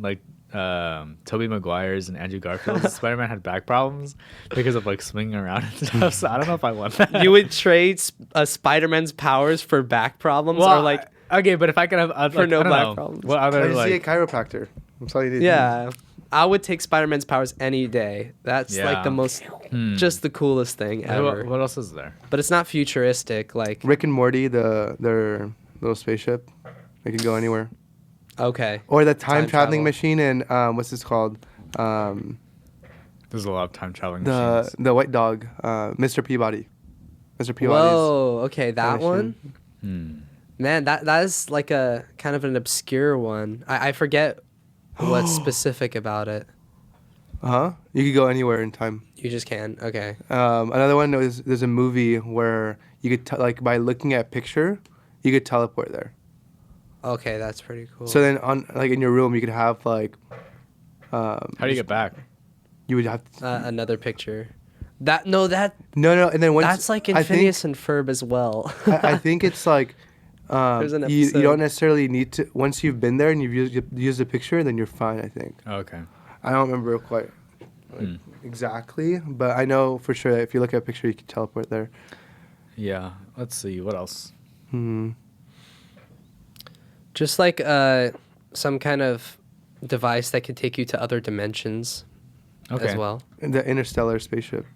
Speaker 3: Tobey Maguire's and Andrew Garfield's Spider-Man had back problems because of like swinging around and stuff. So I don't know if I want that.
Speaker 1: You would trade Spider-Man's powers for back problems,
Speaker 3: well,
Speaker 1: or like
Speaker 3: okay, but if I could have
Speaker 1: For no
Speaker 3: I don't
Speaker 1: back
Speaker 3: know,
Speaker 1: problems.
Speaker 3: What
Speaker 2: I
Speaker 3: other
Speaker 2: just see a
Speaker 3: like?
Speaker 2: chiropractor. That's all you need.
Speaker 1: yeah. I would take Spider-Man's powers any day. That's like the
Speaker 3: Yeah.
Speaker 1: most,
Speaker 3: Hmm.
Speaker 1: just the coolest thing ever.
Speaker 3: What else is there?
Speaker 1: But it's not futuristic. Like
Speaker 2: Rick and Morty, their little spaceship, they can go anywhere.
Speaker 1: okay,
Speaker 2: Or the time
Speaker 1: Time
Speaker 2: traveling
Speaker 1: travel.
Speaker 2: machine in what's this called?
Speaker 3: There's a lot of time traveling machines.
Speaker 2: The white dog, Mr. Peabody. Mr. Peabody's.
Speaker 1: whoa, okay, that one.
Speaker 3: Hmm.
Speaker 1: Man, that is like a kind of an obscure one. I forget what's specific about it.
Speaker 2: Uh-huh. You could go anywhere in time.
Speaker 1: You just can. Okay.
Speaker 2: Another one is there's a movie where you could like by looking at a picture, you could teleport there.
Speaker 1: Okay, that's pretty cool.
Speaker 2: So then on like in your room you could have like.
Speaker 3: How do you get back?
Speaker 2: You would have
Speaker 1: another picture. No,
Speaker 2: no, and then once
Speaker 1: that's like
Speaker 2: I
Speaker 1: in
Speaker 2: think-
Speaker 1: Phineas and Ferb as well.
Speaker 2: I think it's like
Speaker 1: There's an
Speaker 2: you
Speaker 1: episode.
Speaker 2: don't necessarily need to once you've been there and you've used the picture, then you're fine. I think.
Speaker 3: Okay.
Speaker 2: I don't remember quite exactly, but I know for sure that if you look at a picture, you can teleport there.
Speaker 3: Yeah. Let's see. What else?
Speaker 2: Hmm.
Speaker 1: Just like some kind of device that could take you to other dimensions
Speaker 3: Okay.
Speaker 1: as well.
Speaker 2: And the interstellar spaceship.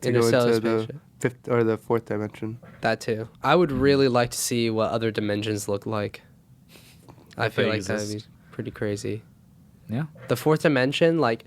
Speaker 2: To go
Speaker 1: Interstellar
Speaker 2: into the
Speaker 1: spaceship.
Speaker 2: fifth or the fourth dimension.
Speaker 1: That too. I would really like to see what other dimensions look like. I
Speaker 3: If
Speaker 1: feel
Speaker 3: they
Speaker 1: like that would be
Speaker 3: exist.
Speaker 1: pretty crazy.
Speaker 3: Yeah.
Speaker 1: The fourth dimension, like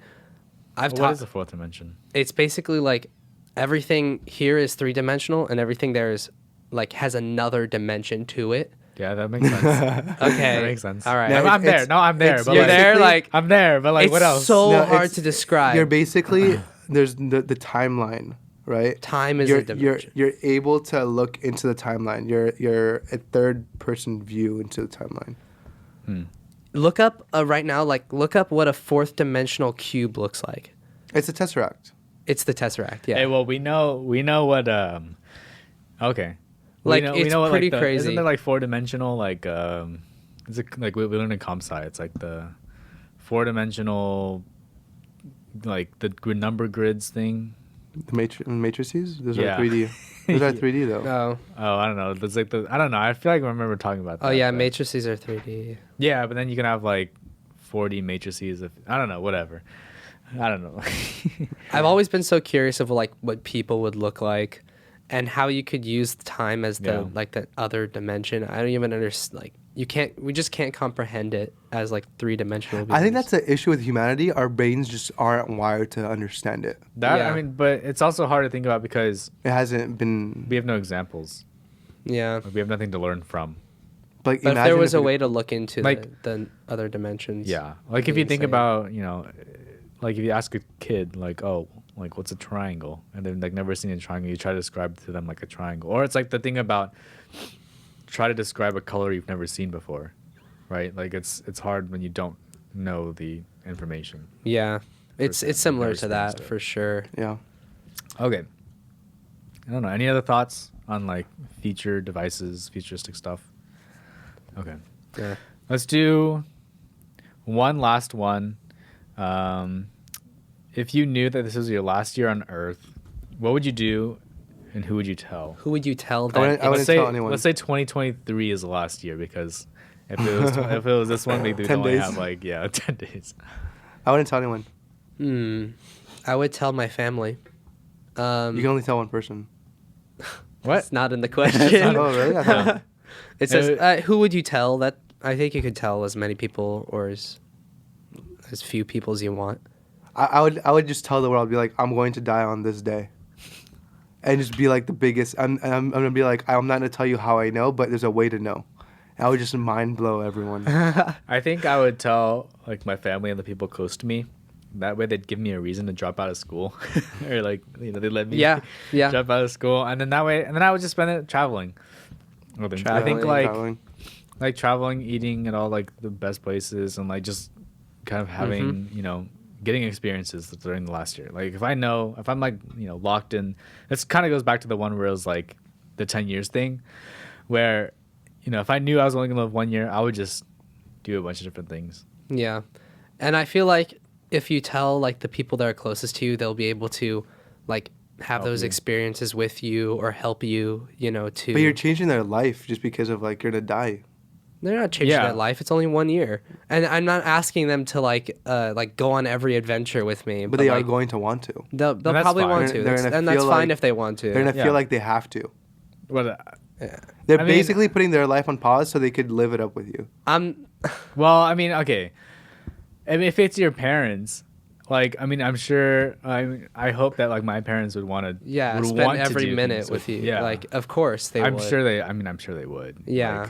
Speaker 1: I've
Speaker 3: What is
Speaker 1: taught.
Speaker 3: the fourth dimension?
Speaker 1: It's basically like everything here is 3-dimensional and everything there is like has another dimension to it.
Speaker 3: Yeah, that makes sense.
Speaker 1: Okay.
Speaker 3: That makes sense.
Speaker 1: All right.
Speaker 2: No,
Speaker 3: I'm there.
Speaker 2: it's-
Speaker 3: No, I'm there.
Speaker 2: it's-
Speaker 3: But
Speaker 1: You're
Speaker 3: like,
Speaker 1: there,
Speaker 2: basically-
Speaker 1: like
Speaker 3: I'm there. But like,
Speaker 1: it's
Speaker 3: what else?
Speaker 1: so
Speaker 2: No,
Speaker 1: hard
Speaker 2: it's-
Speaker 1: to describe.
Speaker 2: You're basically there's the timeline, right?
Speaker 1: Time is
Speaker 2: you're,
Speaker 1: a dimension.
Speaker 2: You're able to look into the timeline. You're a third person view into the timeline.
Speaker 1: Look up right now. Like look up what a fourth dimensional cube looks like.
Speaker 2: It's a tesseract.
Speaker 1: It's the Tesseract. Yeah.
Speaker 3: Hey, well, we know what. Okay.
Speaker 1: Like,
Speaker 3: we
Speaker 1: it's
Speaker 3: know what,
Speaker 1: pretty
Speaker 3: like,
Speaker 1: crazy.
Speaker 3: Isn't there like 4-dimensional like is it like we learned in comp sci? It's like the 4-dimensional like the number grids thing.
Speaker 2: The matrices? Those
Speaker 3: Yeah.
Speaker 2: are 3D. Those are 3D though.
Speaker 1: Oh,
Speaker 3: Oh, I don't know. It's like I don't know. I feel like I remember talking about that.
Speaker 1: oh yeah,
Speaker 3: but-
Speaker 1: matrices are 3D.
Speaker 3: Yeah, but then you can have like 4D matrices. I don't know. Whatever. I don't know.
Speaker 1: I've always been so curious of like what people would look like, and how you could use time as the
Speaker 3: Yeah.
Speaker 1: like the other dimension. I don't even understand. Like we just can't comprehend it as like 3-dimensional.
Speaker 2: I think that's the issue with humanity. Our brains just aren't wired to understand it.
Speaker 3: That
Speaker 1: Yeah.
Speaker 3: I mean, but it's also hard to think about because
Speaker 2: It hasn't been.
Speaker 3: we have no examples.
Speaker 1: yeah.
Speaker 3: Like, we have nothing to learn from.
Speaker 2: Like,
Speaker 1: But if there
Speaker 2: imagine
Speaker 1: was a
Speaker 2: we-
Speaker 1: way to look into
Speaker 3: Like-
Speaker 1: the other dimensions.
Speaker 3: Yeah. Like
Speaker 1: That'd
Speaker 3: if
Speaker 1: be
Speaker 3: you think
Speaker 1: insane.
Speaker 3: about, like if you ask a kid, like, oh, like what's a triangle? And they've like never seen a triangle, you try to describe to them like a triangle. Or it's like the thing about try to describe a color you've never seen before. Right? Like it's hard when you don't know the information.
Speaker 1: Yeah. It's
Speaker 3: I've
Speaker 1: similar
Speaker 3: never
Speaker 1: to that
Speaker 3: experienced it.
Speaker 1: for sure.
Speaker 2: Yeah.
Speaker 3: Okay. I don't know. Any other thoughts on like feature devices, futuristic stuff? Okay.
Speaker 1: Yeah.
Speaker 3: Let's do one last one. If you knew that this was your last year on Earth, what would you do, and who would you tell?
Speaker 1: Who would you tell
Speaker 2: I wouldn't-
Speaker 1: that?
Speaker 2: I
Speaker 3: let's
Speaker 2: wouldn't
Speaker 3: say
Speaker 2: tell anyone.
Speaker 3: let's say 2023 is the last year because if it was this one, we
Speaker 2: 10
Speaker 3: only
Speaker 2: days.
Speaker 3: have like 10 days.
Speaker 2: I wouldn't tell anyone.
Speaker 1: I would tell my family.
Speaker 2: You can only tell one person.
Speaker 3: What?
Speaker 1: It's not in the question.
Speaker 2: Oh, really? I thought-
Speaker 1: It says, who would you tell? That I think you could tell as many people or as few people as you want.
Speaker 2: I would just tell the world, be like, I'm going to die on this day, and just be like the biggest. I'm gonna be like, I'm not gonna tell you how I know, but there's a way to know. And I would just mind blow everyone.
Speaker 3: I think I would tell like my family and the people close to me. That way they'd give me a reason to drop out of school, or like they let me
Speaker 1: Yeah, yeah.
Speaker 3: drop out of school, and then I would just spend it traveling. I think
Speaker 1: Traveling,
Speaker 3: like traveling, eating at all like the best places, and like just kind of having getting experiences during the last year. Like if I'm like locked in, this kind of goes back to the one where it was like the 10 years thing, where if I knew I was only gonna live 1 year, I would just do a bunch of different things.
Speaker 1: Yeah. And I feel like if you tell like the people that are closest to you, they'll be able to like have
Speaker 3: Help
Speaker 1: those
Speaker 3: you.
Speaker 1: experiences with you or help you, to.
Speaker 2: But you're changing their life just because of like you're gonna die.
Speaker 1: They're not changing
Speaker 3: Yeah.
Speaker 1: their life. It's only 1 year. And I'm not asking them to like go on every adventure with me.
Speaker 2: But they are
Speaker 1: like,
Speaker 2: going to want to.
Speaker 1: They'll
Speaker 3: that's
Speaker 1: probably
Speaker 3: fine.
Speaker 1: want
Speaker 2: They're-
Speaker 1: to.
Speaker 2: they're
Speaker 1: That's-
Speaker 2: gonna
Speaker 1: and that's
Speaker 2: feel
Speaker 1: fine
Speaker 2: like-
Speaker 1: if they want to.
Speaker 2: They're gonna
Speaker 3: Yeah.
Speaker 2: feel like they have to.
Speaker 3: But
Speaker 2: They're
Speaker 3: I mean-
Speaker 2: basically putting their life on pause so they could live it up with you.
Speaker 3: well, I mean, okay. I mean, if it's your parents, like, I mean, I'm sure. I hope that like my parents would want to.
Speaker 1: Yeah,
Speaker 3: would
Speaker 1: spend
Speaker 3: want to
Speaker 1: every
Speaker 3: do
Speaker 1: minute
Speaker 3: things
Speaker 1: with you.
Speaker 3: Yeah,
Speaker 1: Like, of course they
Speaker 3: I'm
Speaker 1: would.
Speaker 3: sure they. I mean, I'm sure they would.
Speaker 1: Yeah.
Speaker 3: Like,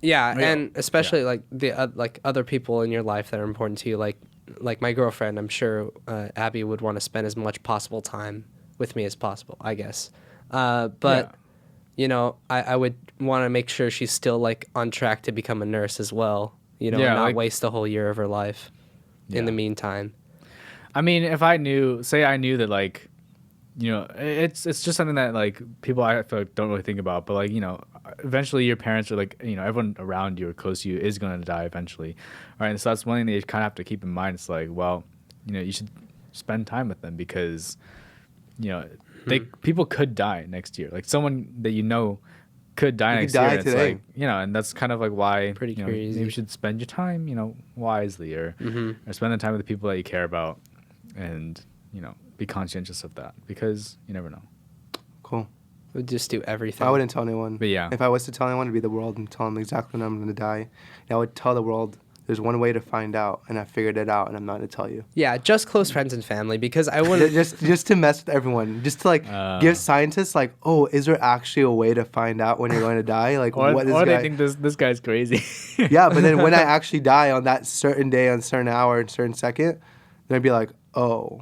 Speaker 1: Yeah,
Speaker 3: Yeah.
Speaker 1: and especially like the like other people in your life that are important to you, like my girlfriend. I'm sure Abby would want to spend as much possible time with me as possible. I guess, but I would want to make sure she's still like on track to become a nurse as well.
Speaker 3: Yeah,
Speaker 1: and not
Speaker 3: like-
Speaker 1: waste a whole year of her life. In the
Speaker 3: Yeah.
Speaker 1: meantime,
Speaker 3: I mean, if I knew that like, it's just something that like people I feel like don't really think about, but like eventually your parents are like everyone around you or close to you is going to die eventually, right? And so that's one thing that you kind of have to keep in mind. It's like, well, you should spend time with them because people could die next year. Like someone that could die
Speaker 2: You
Speaker 3: next
Speaker 2: could die
Speaker 3: year. And
Speaker 2: today.
Speaker 3: it's like and that's kind of like why
Speaker 1: Pretty
Speaker 3: maybe
Speaker 1: crazy.
Speaker 3: you should spend your time wisely or spend the time with the people that you care about and be conscientious of that because you never know.
Speaker 2: Cool.
Speaker 1: we'd just do everything.
Speaker 2: I wouldn't tell anyone.
Speaker 3: But yeah.
Speaker 2: If I was to tell anyone, it'd be the world and tell them exactly when I'm going to die. And I would tell the world there's one way to find out, and I figured it out, and I'm not going to tell you.
Speaker 1: Yeah, just close friends and family because I wouldn't.
Speaker 2: just to mess with everyone, just to like give scientists like, oh, is there actually a way to find out when you're going to die? Like,
Speaker 3: Or,
Speaker 2: what is
Speaker 3: or they
Speaker 2: guy?
Speaker 3: think this guy's crazy.
Speaker 2: Yeah, but then when I actually die on that certain day, on certain hour, and certain second, then I'd be like, oh,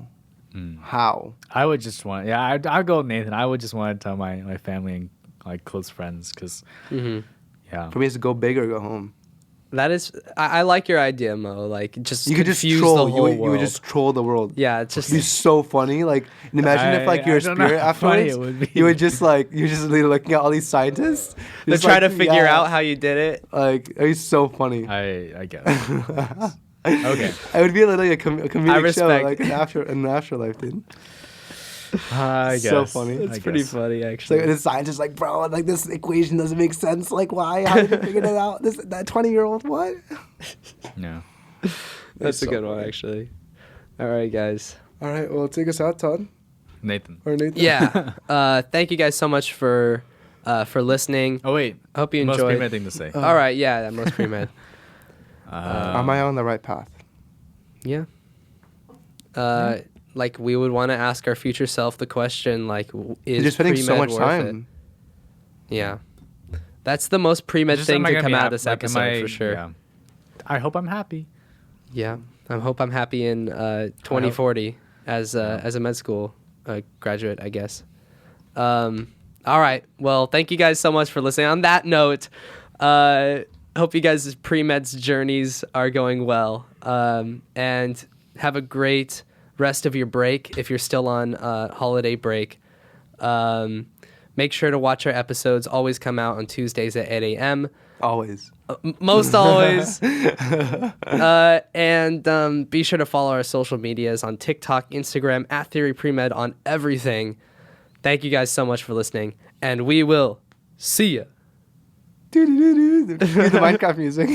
Speaker 2: how?
Speaker 3: I would just want, I'd go with Nathan. I would just want to tell my family and like close friends because, yeah.
Speaker 2: For me, it's go big or go home.
Speaker 1: That is, I like your idea, Mo. Like, just
Speaker 2: You could just
Speaker 1: confuse
Speaker 2: troll.
Speaker 1: the whole
Speaker 2: You would
Speaker 1: world.
Speaker 2: just troll the world.
Speaker 1: Yeah, it's just
Speaker 2: It'd be so funny. Like, imagine if like you're a
Speaker 3: I don't know
Speaker 2: spirit
Speaker 3: how funny
Speaker 2: afterwards.
Speaker 3: it would be.
Speaker 2: You would just like you're just looking at all these scientists.
Speaker 1: they're
Speaker 2: just,
Speaker 1: trying
Speaker 2: like,
Speaker 1: to figure
Speaker 2: yeah,
Speaker 1: out how you did it.
Speaker 2: Like, it's so funny.
Speaker 3: I get it. Okay.
Speaker 2: It would be literally a comedic show,
Speaker 1: respect-
Speaker 2: like an afterlife, dude.
Speaker 3: I guess.
Speaker 2: So funny.
Speaker 1: It's
Speaker 3: I
Speaker 1: pretty
Speaker 3: guess.
Speaker 1: funny,
Speaker 2: So
Speaker 1: actually.
Speaker 2: the scientist is like, bro, like this equation doesn't make sense. Like, why? How did you figure it out? That 20-year-old, what?
Speaker 3: Yeah.
Speaker 1: That's a
Speaker 2: so
Speaker 1: good one,
Speaker 2: funny.
Speaker 1: actually. All right, guys.
Speaker 2: All right, well, take us out, Todd
Speaker 3: Nathan.
Speaker 2: or Nathan.
Speaker 1: Yeah. Thank you guys so much for listening.
Speaker 3: Oh wait.
Speaker 1: I hope you
Speaker 3: Most
Speaker 1: enjoyed.
Speaker 3: pre-med thing to say.
Speaker 1: All right, yeah, that most pre-med.
Speaker 2: Am I on the right path?
Speaker 1: Yeah. Like we would want to ask our future self the question, like, is
Speaker 2: You're spending so
Speaker 1: pre-med
Speaker 2: much
Speaker 1: worth
Speaker 2: time.
Speaker 1: it? Yeah. That's the most pre-med
Speaker 3: Just,
Speaker 1: thing
Speaker 3: am I
Speaker 1: to
Speaker 3: gonna
Speaker 1: come
Speaker 3: be
Speaker 1: out
Speaker 3: hap-
Speaker 1: of this
Speaker 3: like, am
Speaker 1: episode
Speaker 3: I-
Speaker 1: for sure.
Speaker 3: Yeah. I hope I'm happy.
Speaker 1: Yeah. I hope I'm happy in 2040 as a med school graduate, I guess. All right. Well, thank you guys so much for listening. On that note, hope you guys' pre-meds journeys are going well. And have a great rest of your break if you're still on holiday break. Make sure to watch our episodes. Always come out on Tuesdays at 8 a.m.
Speaker 2: Always.
Speaker 1: Most always. And be sure to follow our social medias on TikTok, Instagram, at Theory Premed on everything. Thank you guys so much for listening, and we will see ya.
Speaker 2: Do the Minecraft music.